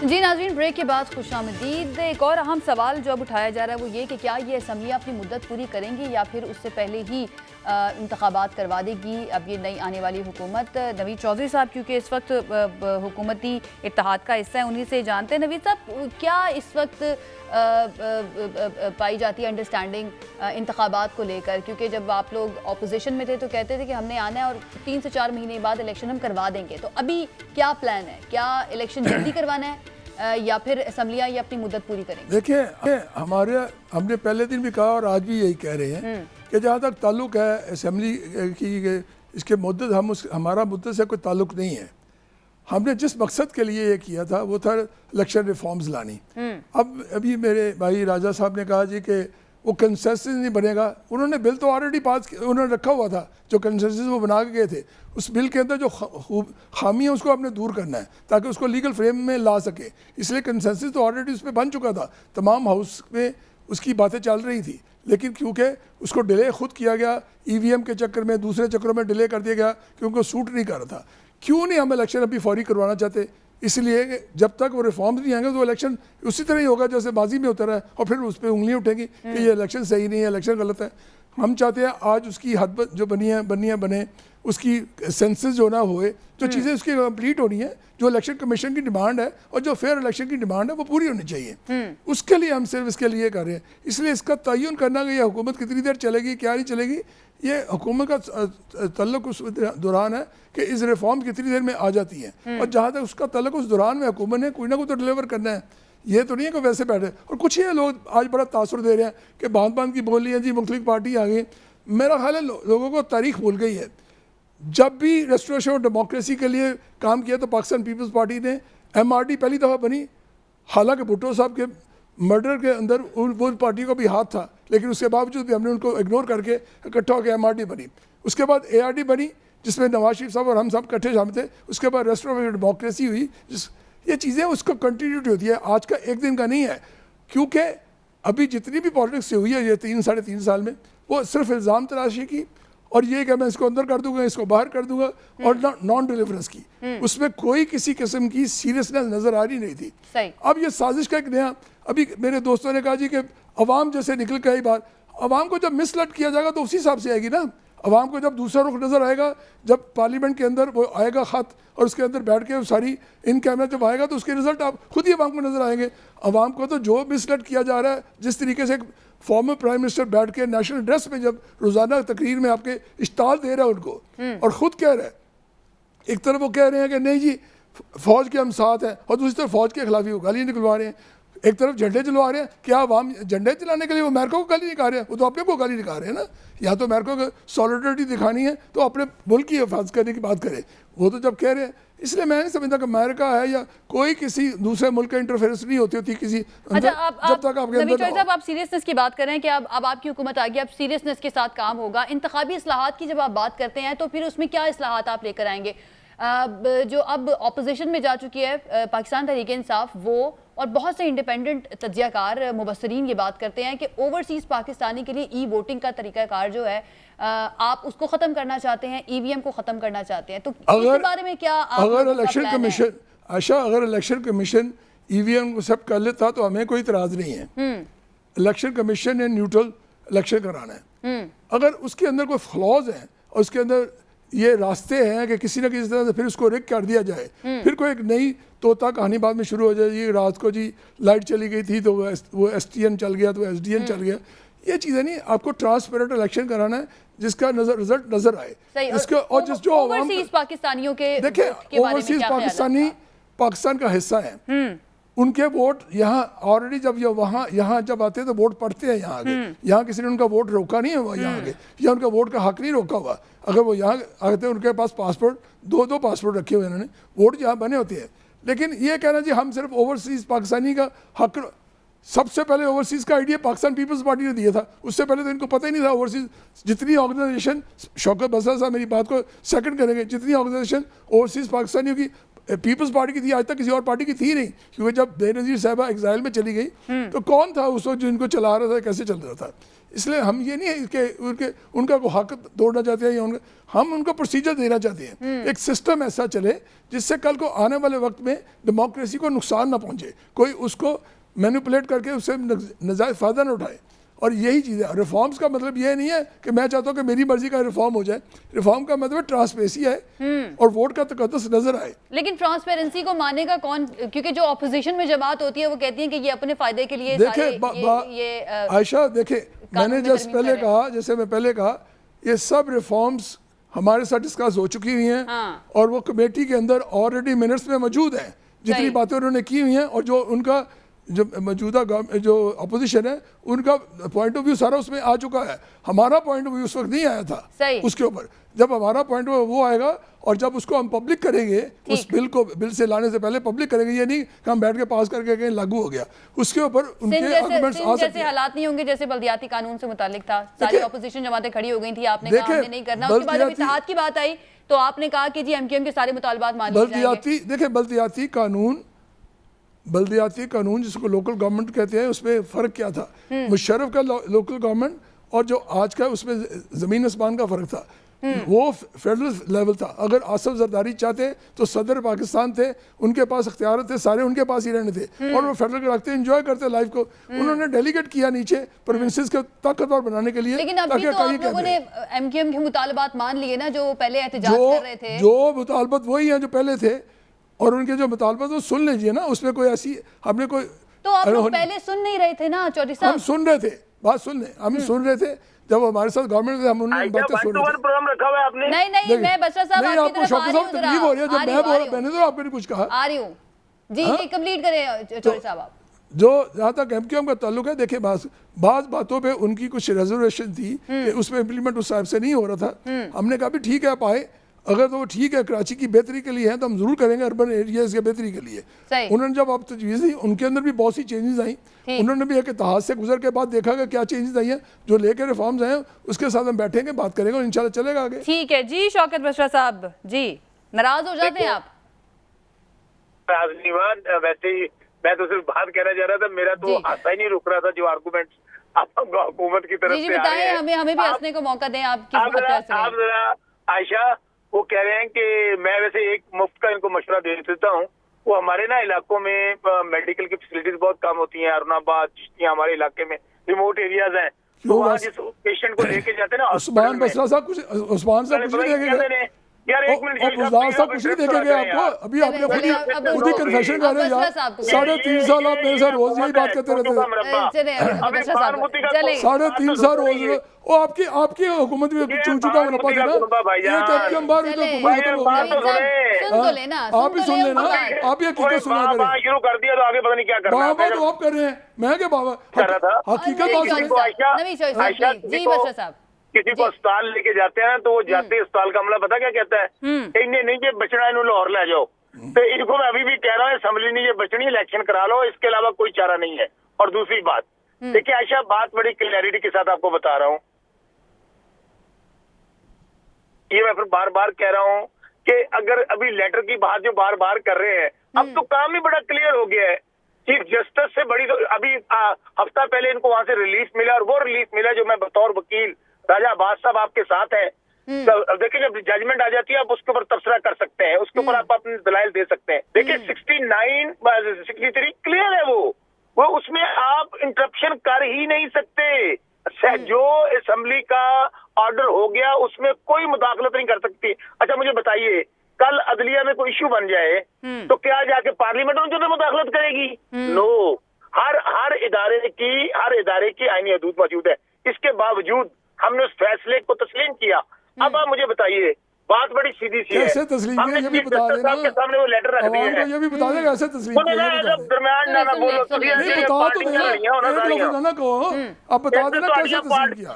जी नाज़रीन, ब्रेक के बाद खुशामदीद। एक और अहम सवाल जो अब उठाया जा रहा है वो ये कि क्या ये असम्बली अपनी मुद्दत पूरी करेंगी या फिर उससे पहले ही इंतखाबात करवा देगी अब ये नई आने वाली हुकूमत। नवीद चौधरी साहब क्योंकि इस वक्त हुकूमती इत्तेहाद का हिस्सा है, उन्हीं से जानते हैं। नवीद साहब, क्या इस वक्त पाई जाती है अंडरस्टैंडिंग इंतखाबात को लेकर, क्योंकि जब आप लोग अपोजिशन में थे तो कहते थे कि हमने आना है और 3 से 4 महीने बाद इलेक्शन हम करवा देंगे, तो अभी क्या प्लान है, क्या इलेक्शन जल्दी करवाना है या फिर असम्बलियाँ ये अपनी मुद्दत पूरी करेंगी? देखिए हमने पहले दिन भी कहा और आज भी यही कह रहे हैं कि जहाँ तक ताल्लुक है असम्बली की, इसके मुद्दत हमारा मुद्दत से कोई ताल्लुक नहीं है। हमने जिस मकसद के लिए ये किया था वो था इलेक्शन रिफॉर्म्स लानी। अब अभी मेरे भाई राजा साहब ने कहा जी कि वो कंसेंसस नहीं बनेगा। उन्होंने बिल तो ऑलरेडी पास उन्होंने रखा हुआ था, जो कंसेंसस वो बना के गए थे। उस बिल के अंदर जो खामी है उसको आपने दूर करना है ताकि उसको लीगल फ्रेम में ला सके। इसलिए कंसेंसस तो ऑलरेडी उस पर बन चुका था, तमाम हाउस में उसकी बातें चल रही थी, लेकिन क्योंकि उसको डिले खुद किया गया, ईवीएम के चक्कर में, दूसरे चक्करों में डिले कर दिया गया क्योंकि सूट नहीं कर रहा था। क्यों नहीं हम इलेक्शन अभी फौरी करवाना चाहते? इसलिए जब तक वो रिफॉर्म्स नहीं आएंगे तो इलेक्शन उसी तरह ही होगा जैसे माजी में होता रहा है, और फिर उस पर उंगलियाँ उठेंगी कि ये इलेक्शन सही नहीं है, इलेक्शन गलत है। हम चाहते हैं आज उसकी हद जो बने, उसकी सेंसस जो ना होए, जो चीज़ें उसकी कंप्लीट होनी है, जो इलेक्शन कमीशन की डिमांड है और जो फेयर इलेक्शन की डिमांड है वो पूरी होनी चाहिए। उसके लिए हम सिर्फ इसके लिए कर रहे हैं। इसलिए इसका तयन करना कि ये हुकूमत कितनी देर चलेगी क्या नहीं चलेगी, ये हुकूमत का तल्लुक उस दौरान है कि इस रिफॉर्म कितनी देर में आ जाती है, और जहाँ तक उसका तल्लुक उस दौरान में हुकूमत ने कोई ना कोई तो डिलीवर करना है। ये तो नहीं है कि वैसे बैठे। और कुछ ही लोग आज बड़ा तासुर दे रहे हैं कि बांध की बोली है जी, मुख्तलिफ पार्टी आ गई। मेरा ख्याल है लोगों को तारीख भूल गई है। जब भी रेस्टोरेशन और डेमोक्रेसी के लिए काम किया तो पाकिस्तान पीपल्स पार्टी ने, MRD पहली दफ़ा बनी, हालांकि भुट्टो साहब के मर्डर के अंदर वो पार्टी को भी हाथ था, लेकिन उसके बावजूद भी हमने उनको इग्नोर करके इकट्ठा होकर MRD बनी। उसके बाद ARD बनी जिसमें नवाज शरीफ साहब और हम सब इकट्ठे शामिल थे। उसके बाद रेस्टोरेशन डेमोक्रेसी हुई। ये चीज़ें उसको कंटिन्यूटी होती है, आज का एक दिन का नहीं है। क्योंकि अभी जितनी भी पॉलिटिक्स से हुई है ये 3 साढ़े 3 साल में, वो सिर्फ इल्ज़ाम तराशी की और ये कि मैं इसको अंदर कर दूंगा, इसको बाहर कर दूंगा, और नॉन डिलीवरेंस की। उसमें कोई किसी किस्म की सीरियसनेस नजर आ रही नहीं थी। अब ये साजिश का एक नया, अभी मेरे दोस्तों ने कहा जी कि अवाम जैसे निकल कई बार, अवाम को जब मिसलेड किया जाएगा तो उसी हिसाब से आएगी ना। अवाम को जब दूसरा रुख नज़र आएगा, जब पार्लियामेंट के अंदर वो आएगा ख़त और उसके अंदर बैठ के सारी इन कैमरा जब आएगा तो उसके रिजल्ट आप खुद ही अवाम को नज़र आएंगे। अवाम को तो जो मिसलेड किया जा रहा है, जिस तरीके से फॉर्मर प्राइम मिनिस्टर बैठ के नेशनल ड्रेस में जब रोज़ाना तकरीर में आपके इश्ताल दे रहा है उनको, और ख़ुद कह रहा है, एक तरफ वो कह रहे हैं कि नहीं जी फ़ौज के हम साथ हैं, और दूसरी तरफ फ़ौज के खिलाफ ही वो गालियाँ निकलवा रहे हैं। एक तरफ झंडे चलवा रहे हैं, क्या अवाम झंडे चलाने के लिए वो अमेरिका को गाली निकाल रहे हैं? वो तो अपने को गाली निकाल रहे हैं ना। या तो अमेरिका को सॉलिडरिटी दिखानी है तो अपने मुल्क की हिफाजत करने की बात करे, वो तो जब कह रहे हैं। इसलिए मैं नहीं समझता कि अमेरिका है या कोई किसी दूसरे मुल्क का इंटरफेरेंस नहीं होती किसी अच्छा, जब तक आपके अंदर। आप सीरियसनेस की बात कर रहे हैं कि अब आपकी हुकूमत आ गई, अब सीरियसनेस के साथ काम होगा। इंतखाबी इस्लाहात की जब आप बात करते हैं तो फिर उसमें क्या इस्लाहात आप लेकर आएंगे? जो अब अपोजिशन में जा चुकी है पाकिस्तान तहरीक इंसाफ, वो और बहुत से इंडिपेंडेंट तज्जियाकार मुबस्सरीन ये बात करते हैं कि ओवरसीज़ पाकिस्तानी के लिए ई-वोटिंग का तरीक़ाकार जो है आप उसको ख़त्म करना चाहते हैं, EVM को ख़त्म करना चाहते हैं। तो इस बारे में क्या अगर इलेक्शन कमीशन अगर इलेक्शन कमीशन EVM को सब कर लेता तो हमें कोई इतराज़ नहीं है। इलेक्शन कमीशन ने न्यूट्रल इलेक्शन कराना है। अगर उसके अंदर कोई फ्लॉज हैं और उसके अंदर ये रास्ते हैं कि किसी न किसी तरह से फिर उसको रिक कर दिया जाए, फिर कोई एक नई तोता कहानी बाद में शुरू हो जाए, ये रात को जी लाइट चली गई थी तो वो STN चल गया तो SDN चल गया। ये चीज़ें नहीं, आपको ट्रांसपेरेंट इलेक्शन कराना है जिसका रिजल्ट नजर आए, जिसके और जिस जो ओवरसीज पाकिस्तानियों के देखिए ओवरसीज पाकिस्तानी पाकिस्तान का हिस्सा है, उनके वोट यहाँ ऑलरेडी जब ये वहाँ यहाँ जब आते हैं तो वोट पड़ते हैं यहाँ आगे, यहाँ किसी ने उनका वोट रोका नहीं है हुआ यहाँ आगे, या उनका वोट का हक नहीं रोका हुआ। अगर वो यहाँ आते हैं उनके पास पासपोर्ट दो पासपोर्ट रखे हुए उन्होंने, वोट यहाँ बने होते हैं। लेकिन ये कहना जी हम सिर्फ ओवरसीज पाकिस्तानी का हक, सबसे पहले ओवरसीज का आइडिया पाकिस्तान पीपल्स पार्टी ने दिया था, उससे पहले तो इनको पता ही नहीं था ओवरसीज जितनी ऑर्गेनाइजेशन, शौकत बसरा साहब मेरी बात को सेकंड करेंगे, जितनी ऑर्गेनाइजेशन ओवरसीज पाकिस्तानियों की पीपल्स पार्टी की थी आज तक किसी और पार्टी की थी नहीं, क्योंकि जब बेनज़ीर साहबा एग्जाइल में चली गई तो कौन था उस वक्त जो इनको चला रहा था, कैसे चल रहा था। इसलिए हम ये नहीं है कि उनका को हक तोड़ना चाहते हैं या हम उनको प्रोसीजर देना चाहते हैं, एक सिस्टम ऐसा चले जिससे कल को आने वाले वक्त में डेमोक्रेसी को नुकसान ना पहुंचे, कोई उसको मैनिपुलेट करके उससे नजायज़ फ़ायदा ना उठाए। और यही चीज़ है। रिफॉर्म्स का मतलब ये नहीं है कि मैं चाहता हूँ कि मेरी मर्जी का रिफॉर्म हो जाए, रिफॉर्म का मतलब ट्रांसपेरेंसी है और वोट का तकद्दुस नजर आए। लेकिन ट्रांसपेरेंसी को मानेगा कौन, क्योंकि जो ऑपोजिशन में जमात होती है वो कहती है कि ये अपने फायदे के लिए देखे आयशा, देखे मैंने जैसे पहले कहा ये सब रिफॉर्म्स हमारे साथ डिस्कस हो चुकी हुई हैं, और वो कमेटी के अंदर ऑलरेडी मिनट्स में मौजूद हैं जितनी बातें उन्होंने की हुई हैं, और जो उनका जो मौजूदा जो अपोजिशन है उनका पॉइंट ऑफ व्यू सारा उसमें आ चुका है। हमारा पॉइंट ऑफ व्यू उस वक्त नहीं आया था उसके ऊपर। जब हमारा पॉइंट ऑफ वो आएगा और जब उसको हम पब्लिक करेंगे, उस बिल से लाने से पहले पब्लिक करेंगे, ये नहीं कि हम बैठ के पास करके कहीं लागू हो गया, उसके ऊपर उनके आर्गुमेंट्स आ सकते हैं। हालात नहीं होंगे जैसे बल्दियाती कानून से मुताल्लिक था, सारी ऑपोजिशन जमातें खड़ी हो गई थी, आपने कहा हमने नहीं करना, उसके बाद इत्तेहाद की बात आई तो आपने कहा कि जी MQM के सारे मुतालबात मान लिए जाएंगे। देखिए बल्दियाती कानून जिसको लोकल गवर्नमेंट कहते हैं, उसमें फ़र्क क्या था? मुशर्रफ का लोकल गवर्नमेंट और जो आज का उसमें ज़मीन आसमान का फ़र्क था। वो फेडरल लेवल था। अगर आसिफ जरदारी चाहते तो सदर पाकिस्तान थे, उनके पास अख्तियार थे, सारे उनके पास ही रहने थे, और वो फेडरल के रखते एंजॉय करते लाइफ को। उन्होंने डेलीगेट किया नीचे प्रोविंसेस को ताकतवर बनाने के लिए। लेकिन अभी तो आप लोगों ने MQM के मुतालबात मान लिए ना, जो पहले एहतजाज कर रहे थे। जो मुतालबात वही हैं जो पहले थे, और उनके जो मुतालबात वो सुन लीजिए ना, उसमें कोई ऐसी हमने कोई तो आप लोग पहले सुन नहीं रहे थे ना चौधरी साहब? हम सुन रहे थे, बात सुन ले, हम सुन रहे थे जब हमारे साथ गवर्नमेंट हम उन्होंने बातें सुन रहे थे। प्रोग्राम रखा हुआ है आपने? नहीं मैं बसरा साहब आपको शौकत साहब तकलीफ हो रही है जब मैं बोल रहा, मैंने तो आपको नहीं कुछ कहा। आ रही हूँ जी, कंप्लीट करें चौधरी साहब आप। जो जहाँ तक MQM का ताल्लुक है, देखिए बाज़ बातों पे उनकी कुछ रिजर्वेशन थी कि उसमें इम्प्लीमेंट उस हिसाब से नहीं हो रहा था। हमने कहा भी ठीक है आप आए, अगर तो वो ठीक है कराची की बेहतरी के लिए है तो हम जरूर करेंगे, अर्बन एरियाज की बेहतरी के लिए। उन्होंने जब आप तजवीज़ दी, उनके अंदर भी बहुत सी चेंजेस आई। उन्होंने भी एक इतिहास से गुजर के बाद देखा कि क्या चेंजेस आई हैं, जो लेकर रिफॉर्म्स आए हैं उसके साथ हम बैठेंगे, बात करेंगे और इंशाल्लाह चलेगा आगे। ठीक है जी। शौकत बसरा साहब जी, नाराज हो जाते हैं आप? वैसे ही मैं तो सिर्फ बात कहना चाह रहा था, मेरा तो हाथा ही नहीं रुक रहा था जो आर्गूमेंट्स हुकूमत की तरफ से बताएं, हमें भी हंसने को मौका दें। आप आप जरा आयशा, वो कह रहे हैं कि मैं वैसे एक मुफ्त का इनको मशवरा दे देता हूँ। वो हमारे ना इलाकों में मेडिकल की फैसिलिटीज बहुत कम होती हैं, अरुणाबाद चिश्तियाँ हमारे इलाके में रिमोट एरियाज हैं, तो वहाँ जिस पेशेंट को लेके जाते हैं ना, उस्मान बसरा साहब कुछ उस्मान साहब कुछ नहीं देंगे यार, एक मिनट साहब कुछ नहीं देखेंगे आपको। अभी आपने खुद ही कन्फेशन कर रहे हैं यार, 3.5 साल आप मेरे साथ रोज यही बात करते रहते हैं। 3.5 साल रोज वो आपकी हुकूमत में चूचूका मुनफा देना, आप ही सुन लेना, आप ही हकीकत सुना करें। शुरू कर दिया तो आगे पता नहीं क्या करना है। बाबा तो आप कर रहे हैं, मैं क्या बाबा हकीकत बात सुन। किसी को अस्पताल लेके जाते हैं ना, तो वो जाते अस्पताल का अमला पता क्या कहता है, इन्हें नहीं ये बचना, इन्हें लाहौर ले जाओ। तो इनको मैं अभी भी कह रहा हूँ, असेंबली नहीं ये बचनी, इलेक्शन करा लो, इसके अलावा कोई चारा नहीं है। और दूसरी बात देखिए आयशा, बात बड़ी क्लैरिटी के साथ आपको बता रहा हूँ, ये मैं फिर बार बार कह रहा हूँ कि अगर अभी लेटर की बात जो बार बार कर रहे हैं, अब तो काम ही बड़ा क्लियर हो गया है। चीफ जस्टिस से बड़ी तो अभी हफ्ता पहले इनको वहां से रिलीफ मिला, और वो रिलीफ मिला जो मैं बतौर वकील राजा अब्बास साहब आपके साथ हैं। तो देखिए जब जजमेंट आ जाती है आप उसके ऊपर तबसरा कर सकते हैं, उसके ऊपर आप अपने दलाइल दे सकते हैं। देखिए 63 क्लियर है, वो उसमें आप इंटरप्शन कर ही नहीं सकते। जो असेंबली का ऑर्डर हो गया उसमें कोई मुदाखलत नहीं कर सकती। अच्छा मुझे बताइए, कल अदलिया में कोई इश्यू बन जाए तो क्या जाके पार्लियामेंट में मुदाखलत करेगी? नो, हर इदारे की आईनी हदूद मौजूद है। इसके बावजूद हमने उस फैसले को तस्लीम किया। अब आप मुझे बताइए, बात बड़ी सीधी सी है, कैसे तस्लीम हमने किया ये भी चीफ बता जस्टिस देना, साहब के सामने वो लेटर रख दिया आवाम को है। ये भी बता देगा कैसे तस्लीम किया ये भी बता देना। दरम्यान ना बोलो, सुनिए, नहीं सुनिए, बता तो देना, सारियां। एक लफ्ज़ ना कहो, आप बता देना कैसे तस्लीम किया।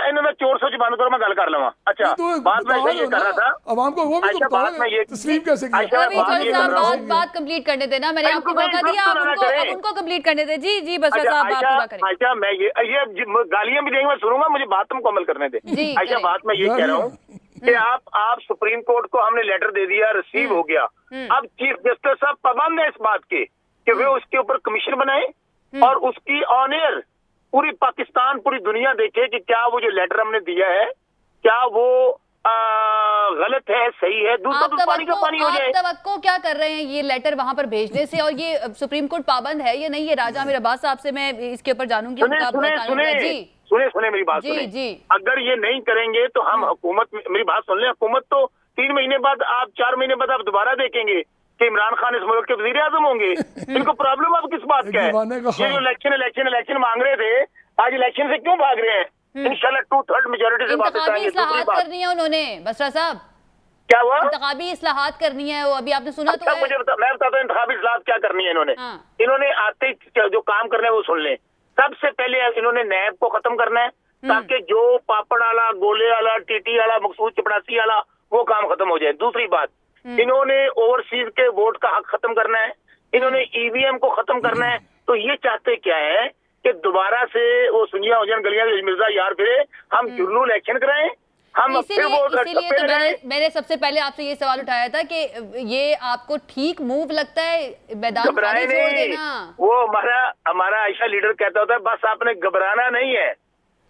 इन्होंने चोर सोच बंद करो, मैं गल कर लवा। अच्छा तो बात मैं ये कर रहा था, आवाम को वो भी तो अच्छा, बता बात में ये तस्लीम कैसे किया। अच्छा, अभी बात चौधरी ये साहब कर रहा हूँ। बात कंप्लीट करने देना, मैंने इनको आपको मौका कोई दिया, इंटरप्ट ना करें। अब उनको कंप्लीट करने दे। जी बसरा अच्छा, साहब बात पूरा करें। आयशा मैं ये गालियां भी देंगे, मैं सुनूंगा, मुझे बात तो मुकम्मल करने दे। जी, आयशा करें। बात मैं ये कह रहा हूँ कि आप सुप्रीम कोर्ट को हमने लेटर दे दिया, रिसीव हो गया। अब चीफ जस्टिस साहब पाबंद है इस बात के कि वे उसके ऊपर कमीशन बनाए और उसकी ऑन एयर पूरी पाकिस्तान, पूरी दुनिया देखे कि क्या वो जो लेटर हमने दिया है क्या वो गलत है, सही है, दूध का दूध पानी का पानी हो जाए। आप तवक्को क्या कर रहे हैं ये लेटर वहां पर भेजने से, और ये सुप्रीम कोर्ट पाबंद है या नहीं? ये राजा अमीर अब्बास साहब से मैं इसके ऊपर जानूंगी। सुने मेरी बात सुने। जी। अगर ये नहीं करेंगे तो हम हुकूमत, मेरी बात सुन लें, हुकूमत तो 3 महीने बाद, आप 4 महीने बाद आप दोबारा देखेंगे कि इमरान खान इस मुल्क के वजीर आजम होंगे। इनको प्रॉब्लम अब किस बात का है? ये जो इलेक्शन मांग रहे थे, आज इलेक्शन से क्यों भाग रहे हैं? इंशाल्लाह 2/3 मेजोरिटी से वापस आएंगे। इस्लाहात करनी है उन्होंने, बसरा साहब, क्या हुआ? इंतखाबी इस्लाहात करनी है, वो अभी आपने सुना तो है। मैं बताता हूँ इंतखाबी इस्लाहात क्या करनी है इन्होंने। इन्होंने आते ही जो काम करना है वो सुन लें। सबसे पहले इन्होंने नैब को खत्म करना है ताकि जो पापड़ वाला, गोले वाला, टीटी वाला, मकसूद चपड़ासी वाला वो काम खत्म हो जाए। दूसरी बात, इन्होंने ओवरसीज के वोट का हक खत्म करना है, इन्होंने ईवीएम को खत्म करना है। तो ये चाहते क्या है कि दोबारा से वो सुनिया हो जाए गलियां मिर्जा यार फिरे, हम जुर्नू इलेक्शन कराएं, हम फिर वो इसीलिए तो मैंने सबसे पहले आपसे ये सवाल उठाया था कि ये आपको ठीक मूव लगता है मैदान खाली छोड़ देना? वो हमारा आयशा लीडर कहता होता है बस आपने घबराना नहीं है,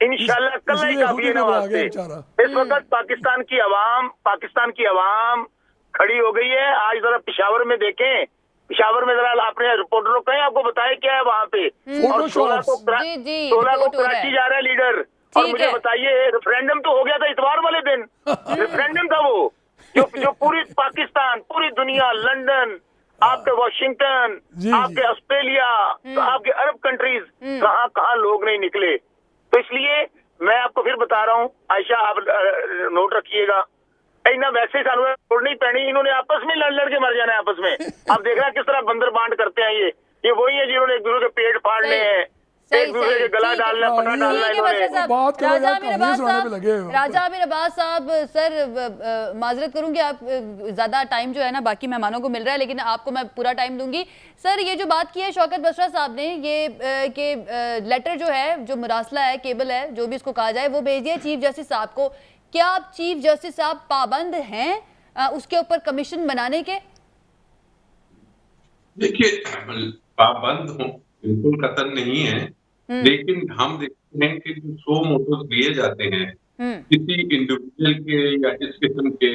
इंशाल्लाह कल ही काफी है नवाज से। इस वक्त पाकिस्तान की आवाम खड़ी हो गई है। आज जरा पेशावर में देखें, पेशावर में जरा अपने रिपोर्टरों कहें, आपको बताए क्या है वहाँ पे। और 16 को कराची जा रहा है लीडर। और मुझे बताइए, रेफरेंडम तो हो गया था इतवार वाले दिन। रेफरेंडम था वो जो पूरी पाकिस्तान, पूरी दुनिया, लंदन, आपके वॉशिंगटन, आपके ऑस्ट्रेलिया, आपके अरब कंट्रीज, कहाँ लोग नहीं निकले। तो इसलिए मैं आपको फिर बता रहा हूँ आयशा, आप नोट रखिएगा, इन्हें वैसे ही सानू नहीं पैनी, इन्होंने आपस में लड़ के मर जाना है आपस में। अब देख रहा किस तरह बंदर बांट करते हैं ये वही है जिन्होंने एक दूसरे के पेट फाड़ने हैं, एक दूसरे के गला डालना, पटा डालना इन्होंने। राजा आमिर अब्बास साहब, सर माजरत करूंगी, आप ज्यादा टाइम जो है ना बाकी मेहमानों को मिल रहा है, लेकिन आपको मैं पूरा टाइम दूंगी। सर ये जो बात की है शौकत बसरा साहब ने, ये कि लेटर जो है, जो मुरासला है, केबल है, जो भी इसको कहा जाए, वो भेज दिया चीफ जस्टिस साहब को। क्या आप चीफ जस्टिस साहब पाबंद हैं उसके ऊपर कमीशन बनाने के? देखिए, पाबंद हो बिल्कुल कतन नहीं है, लेकिन हम देखते हैं कि जो 100 मोटोस लिए जाते हैं किसी इंडिविजुअल के या इस किस्म के,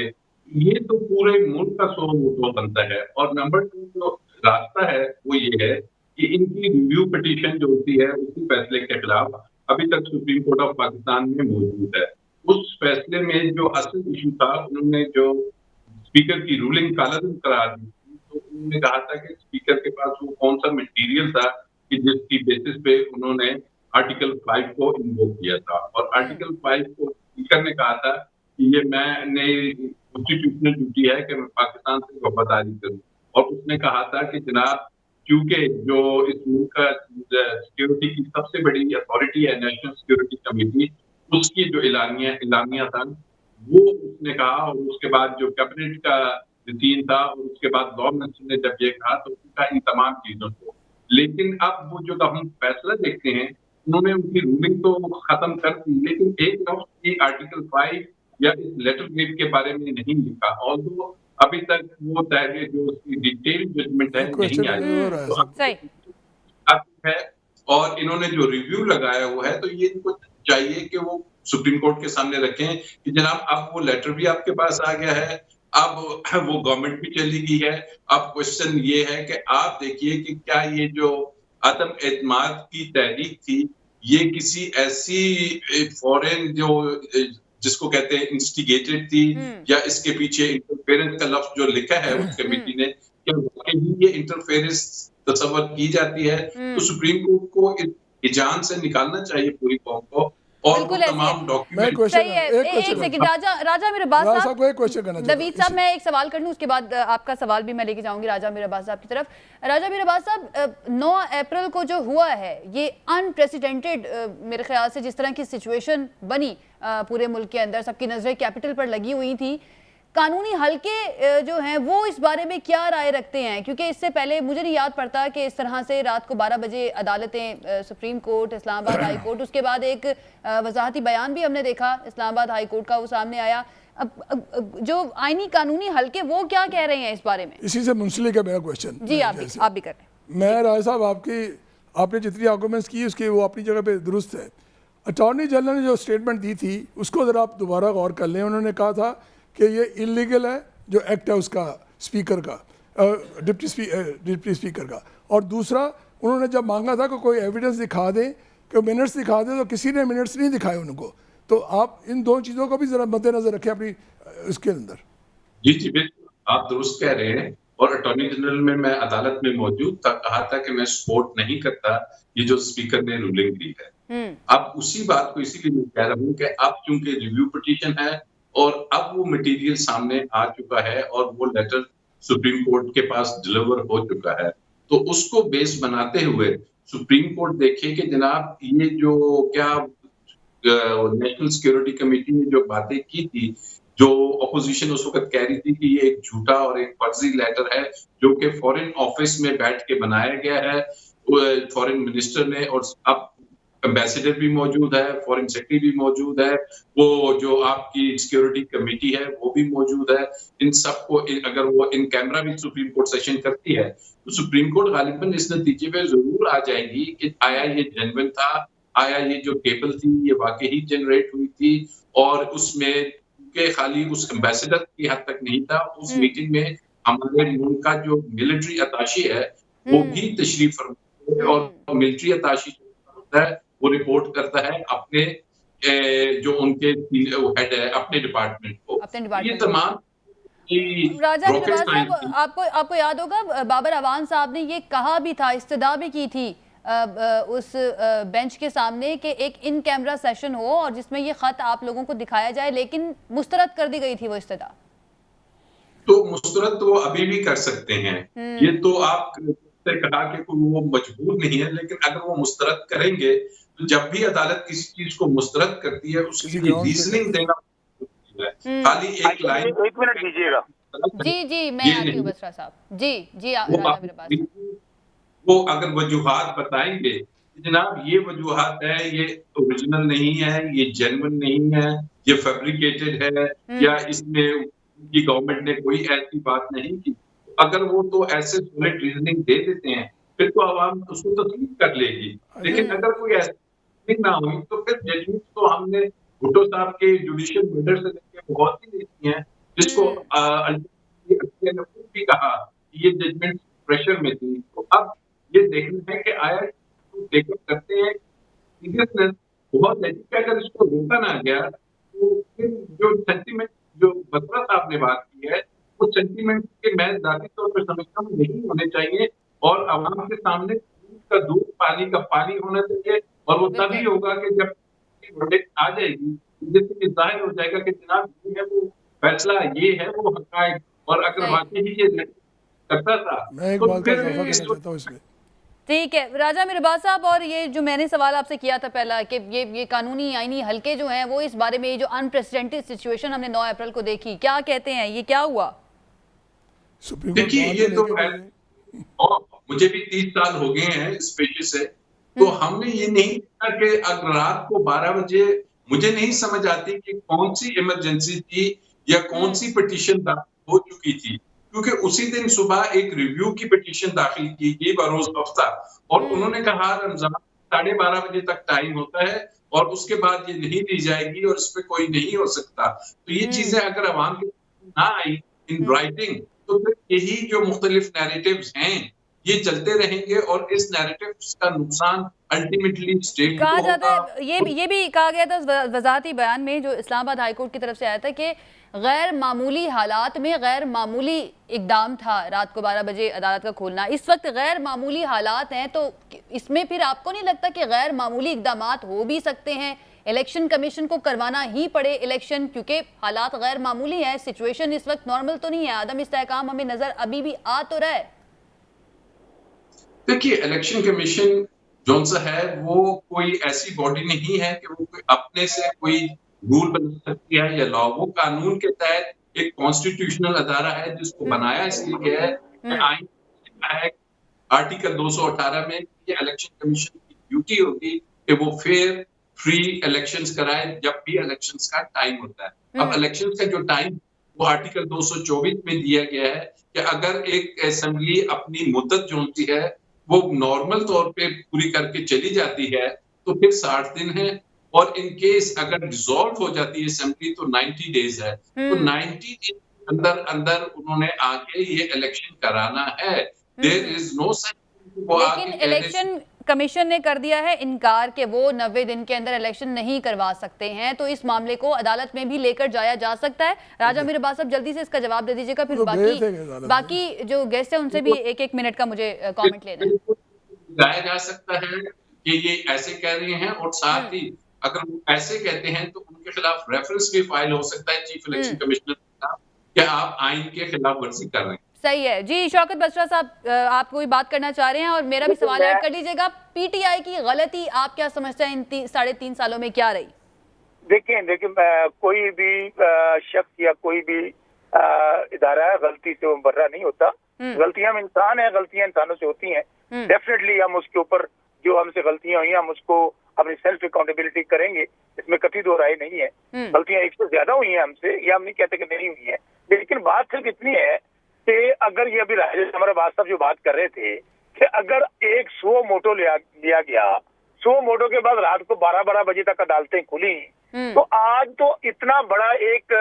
ये तो पूरे मुल्क का 100 मोटो बनता है। और नंबर 2 जो रास्ता है वो ये है कि इनकी रिव्यू पिटीशन जो होती है उसी फैसले के खिलाफ अभी तक सुप्रीम कोर्ट ऑफ पाकिस्तान में मौजूद है। उस फैसले में जो असल इशू था, उन्होंने जो स्पीकर की रूलिंग कालादम करार दी थी, तो उन्होंने कहा था कि स्पीकर के पास वो कौन सा मटेरियल था कि जिसकी बेसिस पे उन्होंने आर्टिकल 5 को इन्वोक किया था। और आर्टिकल 5 को स्पीकर ने कहा था कि ये मैंने कॉन्स्टिट्यूशनल ड्यूटी है कि मैं पाकिस्तान से वफादारी करूं। और उसने कहा था कि जनाब, क्योंकि जो इस मुल्क का सिक्योरिटी की सबसे बड़ी अथॉरिटी है, नेशनल सिक्योरिटी कमेटी, उसकी जो इलामिया था वो उसने कहा, और उसके बाद जो कैबिनेट का रूटीन था, और उसके बाद लॉ मिनिस्टर ने जब ये कहा तो उसका इन तमाम चीजों को। लेकिन अब वो जो हम फैसला देखते हैं, उन्होंने उनकी रूलिंग तो खत्म कर दी, लेकिन एक लफ्ज आर्टिकल 5 या इस लेटर ग्रेड के बारे में नहीं लिखा। ऑल्दो अभी तक वो तहरीर जो उसकी डिटेल जजमेंट है नहीं आई है। और इन्होंने जो रिव्यू लगाया हुआ है, तो ये इनको चाहिए कि वो सुप्रीम कोर्ट के सामने रखें कि जनाब अब वो लेटर भी आपके पास आ गया है, अब वो गवर्नमेंट भी चली गई है। अब क्वेश्चन ये है कि आप देखिए कि क्या ये जो अदम एतमाद की तहरीक थी, ये किसी ऐसी फॉरेन जो जिसको कहते हैं इंस्टिगेटेड थी या इसके पीछे इंटरफेरेंस का लफ्ज जो लिखा है उस कमेटी ने, क्या वाकई ये इंटरफेरेंस तस्वर की जाती है? तो सुप्रीम कोर्ट को इस जान से निकालना चाहिए पूरी कौम को, और वो तमाम डॉक्यूमेंट। सही है, एक सेकंड राजा मेरे बात साहब को एक क्वेश्चन करना चाहिए। नवीद साहब, मैं एक सवाल कर लूं, उसके बाद आपका सवाल भी मैं लेके जाऊंगी राजा मीराबाद साहब की तरफ। राजा मीराबाद साहब, 9 अप्रैल को जो हुआ है ये अनप्रेसिडेंटेड मेरे ख्याल से, जिस तरह की सिचुएशन बनी पूरे मुल्क के अंदर, सबकी नजरें कैपिटल पर लगी हुई थी। कानूनी हलके जो हैं वो इस बारे में क्या राय रखते हैं? क्योंकि इससे पहले मुझे नहीं याद पड़ता कि इस तरह से रात को 12 बजे अदालतें, supreme court, Islamabad high court, उसके बाद एक वजाहती बयान भी हमने देखा इस्लामाबाद हाई कोर्ट का, वो सामने आया। अब जो आईनी कानूनी हलके वो क्या कह रहे हैं इस बारे में? इसी से मुंसलिक है मेरा क्वेश्चन। जी आप भी कर रहे हैं। मैं राय साहब, आपने जितनी आर्गूमेंट्स की उसके वो अपनी जगह पे दुरुस्त है। अटॉर्नी जनरल ने जो स्टेटमेंट दी थी उसको ज़रा आप दोबारा गौर कर लें। उन्होंने कहा था कि ये इलीगल है जो एक्ट है उसका, स्पीकर का, डिप्टी स्पीकर का। और दूसरा, उन्होंने जब मांगा था कि कोई एविडेंस दिखा दें, कि मिनट्स दिखा दें, तो किसी ने मिनट्स नहीं दिखाए उनको। तो आप इन दो चीज़ों को भी ज़रा मद्देनजर रखें अपनी इसके अंदर। जी जी बिल्कुल, आप दुरुस्त कह रहे हैं। और अटॉर्नी जनरल में मैं अदालत में मौजूद था, कहा था कि मैं सपोर्ट नहीं करता ये जो स्पीकर ने रूलिंग दी है। अब उसी बात को इसीलिए मैं कह रहा हूँ कि अब चूंकि रिव्यू पिटीशन है और अब वो मटेरियल सामने आ चुका है और वो लेटर सुप्रीम कोर्ट के पास डिलीवर हो चुका है, तो उसको बेस बनाते हुए सुप्रीम कोर्ट देखे कि जनाब ये जो क्या नेशनल सिक्योरिटी कमेटी ने जो बातें की थी, जो अपोजिशन उस वक्त कह रही थी कि ये एक झूठा और एक फर्जी लेटर है जो कि फॉरेन ऑफिस में बैठ के बनाया गया है फॉरेन मिनिस्टर ने, और अब एम्बेसडर भी मौजूद है, फॉरेन सेक्रेटरी भी मौजूद है, वो जो आपकी सिक्योरिटी कमेटी है वो भी मौजूद है। इन सबको अगर वो इन कैमरा भी सुप्रीम कोर्ट सेशन करती है तो सुप्रीम कोर्ट गालिबन इस नतीजे पे जरूर आ जाएगी कि आया ये जेन्युइन था, आया ये जो केबल थी ये वाकई ही जनरेट हुई थी, और उसमें के खाली उस एम्बेसडर की हद तक नहीं था। उस मीटिंग में हमारे मुल्क का जो मिलिट्री अताशी है वो भी तशरीफ फरमा, और मिलिट्री अताशी होता है वो रिपोर्ट करता है अपने जो उनके हेड है अपने डिपार्टमेंट को। ये तमाम राजा मीराबाद साहब, आपको याद होगा बाबर अवान साहब ने ये कहा भी था, इस्तदा भी की थी उस बेंच के सामने कि एक इन कैमरा सेशन हो और जिसमें ये खत आप लोगों को दिखाया जाए, लेकिन मुस्तरद कर दी गई थी वो इस्तदा। तो मुस्तरद तो अभी भी कर सकते हैं, ये तो आप कहा कि वो मजबूर नहीं है, लेकिन अगर वो मुस्तरद करेंगे तो जब भी अदालत किसी चीज को मुस्तरद करती है उसके लिए रीजनिंग देना खाली एक लाइन। एक मिनट दीजिएगा। जी मैं आती हूँ बसरा साहब। जी राजा मेरे पास वो अगर वजूहात बताएंगे जनाब ये वजूहात है, ये ओरिजिनल नहीं है, ये जेन्युइन नहीं है, ये फैब्रिकेटेड है, या इसमें की गवर्नमेंट ने कोई ऐसी बात नहीं की, अगर वो तो ऐसे सॉलिड रीजनिंग दे देते हैं फिर तो आवाम उसको तस्लीम कर लेगी। लेकिन अगर कोई ऐसी ना हुई तो फिर जजमेंट तो हमने भुट्टो साहब के जुडिशियल मर्डर से लेकर बहुत ही देखी है, जिसको भी कहा कि ये जजमेंट प्रेशर में थी। तो अब ये देखना है कि आया टेकअप करते हैं सीरियसनेस बहुत है कि अगर इसको रोका ना गया तो फिर जो सेंटीमेंट जो बसरा साहब ने बात की है उस सेंटीमेंट के मैं जाती तौर पर समझता हूँ नहीं होने चाहिए, और आवाम के सामने दूध का दूध पानी का पानी होना चाहिए, और वो तभी होगा कि जब प्रोटेक्ट आ जाएगी जिससे जाहिर हो जाएगा कि जनाब ये है वो फैसला, ये है वो हक़ाइक़, और अगर वाकई ही ये करता था मैं एक बात का इजाफा करना चाहता हूं इसमें। ठीक है राजा मीराबाद साहब, और ये जो मैंने सवाल आपसे किया था पहला कि ये कानूनी आईनी हलके जो हैं वो इस बारे में, ये जो अनप्रेसिडेंटेड सिचुएशन हमने 9 अप्रैल को देखी, क्या कहते हैं, ये क्या हुआ? देखिए ये तो मुझे भी 30 साल हो गए हैं इस पेशे से, तो हमने ये नहीं देखा कि अगर रात को 12 बजे मुझे नहीं समझ आती कि कौन सी इमरजेंसी थी या कौन सी पिटीशन दाखिल हो चुकी थी, क्योंकि उसी दिन सुबह एक रिव्यू की पिटीशन दाखिल की गई बरोज हफ्ता, और उन्होंने कहा रमजान 12:30 बजे तक टाइम होता है और उसके बाद ये नहीं दी जाएगी और इस पे कोई नहीं हो सकता। तो ये चीजें अगर अवाम के ना आई इन राइटिंग तो फिर यही जो मुख्तलिफ नैरेटिव्स हैं ये चलते रहेंगे, और इस नैरेटिव्स का नुकसान अल्टीमेटली स्टेट कहा जाता है, ये भी कहा गया था वजाहती बयान में जो इस्लामाबाद हाईकोर्ट की तरफ से आया था कि गैर मामूली हालात में गैर मामूली इकदाम था रात को 12 बजे अदालत का खोलना। इस वक्त गैर मामूली हालात हैं, तो इसमें फिर आपको नहीं लगता कि गैर मामूली इकदामात हो भी सकते हैं? इलेक्शन कमीशन को करवाना ही पड़े इलेक्शन, क्योंकि हालात गैर मामूली हैं, सिचुएशन इस वक्त नॉर्मल तो नहीं है, आदम इस्तेहकाम हमें नजर अभी भी आ तो रहा है। देखिए, इलेक्शन कमीशन जो सा है वो कोई ऐसी बॉडी नहीं है कि वो अपने से कोई रूल बना सकती है या लॉ। वो कानून के तहत एक कॉन्स्टिट्यूशनल अदारा है जिसको बनाया इसलिए गया है कि आइन आर्टिकल 218 में ये इलेक्शन कमीशन की ड्यूटी होगी कि वो फेयर फ्री इलेक्शंस कराए जब भी इलेक्शंस का टाइम होता है। अब इलेक्शंस का जो टाइम वो आर्टिकल 224 में दिया गया है कि अगर एक असेंबली अपनी मुद्दत जो होती है वो नॉर्मल तौर पे पूरी करके चली जाती है तो फिर 60 दिन है, और इन केस अगर डिसॉल्व हो जाती है असेंबली तो 90 डेज है। तो 90 डेज अंदर अंदर उन्होंने आके ये इलेक्शन कराना है। There is no such. लेकिन इलेक्शन कमीशन ने कर दिया है इनकार कि वो 90 दिन के अंदर इलेक्शन नहीं करवा सकते हैं, तो इस मामले को अदालत में भी लेकर जाया जा सकता है। राजा मीर अब्बास साहब जल्दी से इसका जवाब दे दीजिएगा, फिर बाकी जो गेस्ट है उनसे भी एक मिनट का मुझे कमेंट लेना है। जाया जा सकता है कि ये ऐसे कह रहे हैं, और साथ ही अगर वो ऐसे कहते हैं तो उनके खिलाफ रेफरेंस भी फाइल हो सकता है चीफ इलेक्शन कमिश्नर के खिलाफ कि आप आइन के खिलाफ वर्जी कर रहे हैं। सही है जी। शौकत बसरा साहब, आप कोई बात करना चाह रहे हैं और मेरा भी सवाल ऐड कर लीजिएगा। पीटीआई की गलती आप क्या समझते हैं इन 3.5 सालों में क्या रही? देखिए कोई भी शख्स या कोई भी इदारा गलती से बर्रा नहीं होता। गलतियां हम इंसान हैं, गलतियां इंसानों से होती हैं। डेफिनेटली हम उसके ऊपर जो हमसे गलतियां हुई हम उसको अपनी सेल्फ अकाउंटेबिलिटी करेंगे, इसमें कतई दो राय नहीं है। गलतियां एक से ज्यादा हुई हैं हमसे, ये हम नहीं कहते कि नहीं हुई है, लेकिन बात सिर्फ इतनी है कि अगर ये अभी राजेश हमारे बात साहब जो बात कर रहे थे कि अगर एक सो मोटो लिया गया, सो मोटो के बाद रात को 12 बजे तक अदालतें खुली, तो आज तो इतना बड़ा एक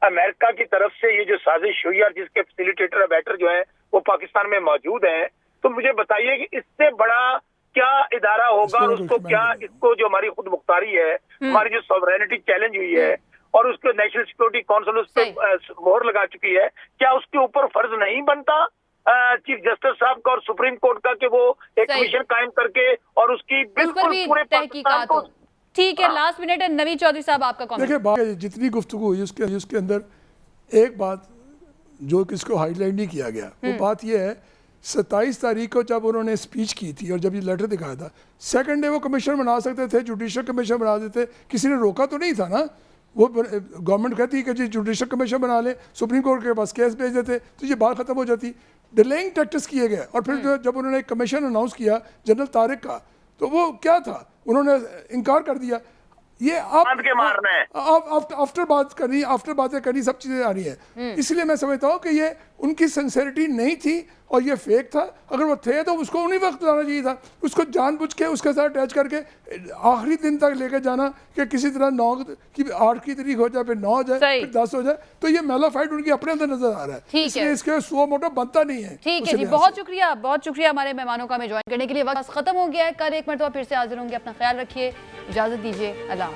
अमेरिका की तरफ से ये जो साजिश हुई और जिसके फैसिलिटेटर अबैटर जो है वो पाकिस्तान में मौजूद हैं, तो मुझे बताइए कि इससे बड़ा क्या इदारा होगा और उसको क्या, इसको जो हमारी खुद मुख्तारी है, हमारी जो सॉवरेनिटी चैलेंज हुई है और उसके नेशनल सिक्योरिटी काउंसिल उस पर मोहर लगा चुकी है, क्या उसके ऊपर फर्ज नहीं बनता चीफ जस्टिस साहब का और सुप्रीम कोर्ट का कि वो एक कमीशन कायम करके और उसकी बिल्कुल पूरे पाकिस्तान को। ठीक है, लास्ट मिनट है, नवी चौधरी साहब आपका कमेंट। देखिए, जितनी गुफ्तगू हुई उसके अंदर एक बात जो किसको हाईलाइट नहीं किया गया, वो बात ये है 27 तारीख को जब उन्होंने स्पीच की थी और जब ये लेटर दिखाया था, सेकंड डे वो कमीशन बना सकते थे, जुडिशल कमीशन बना देते, किसी ने रोका तो नहीं था ना। वो गवर्नमेंट कहती है कि जी जुडिशल कमीशन बना ले, सुप्रीम कोर्ट के पास केस भेज देते तो ये बात खत्म हो जाती। डिलेइंग टैक्टिक्स किए गए, और फिर जब उन्होंने कमीशन अनाउंस किया जनरल तारिक का, तो वो क्या था, उन्होंने इनकार कर दिया। ये आफ्टर बातें करनी, सब चीजें आ रही है। इसलिए मैं समझता हूँ कि ये उनकी सिंसेरिटी नहीं थी और ये फेक था। अगर वो थे तो उसको उन्हीं वक्त लाना चाहिए था, उसको जानबूझ के उसके साथ अटैच करके आखिरी दिन तक लेकर जाना कि किसी तरह 9 की 8 की तारीख हो जाए, फिर 9 हो जाए, फिर 10 हो जाए, तो ये मेलाफाइड उनकी अपने अंदर नजर आ रहा है। इसलिए इसके सो मोटो बनता नहीं है। ठीक है जी, बहुत शुक्रिया हमारे मेहमानों का हमें ज्वाइन करने के लिए। वक्त खत्म हो गया है, कल एक मरतबा फिर से हाजिर होंगे। अपना ख्याल रखिए, इजाजत दीजिए, अल्लाह।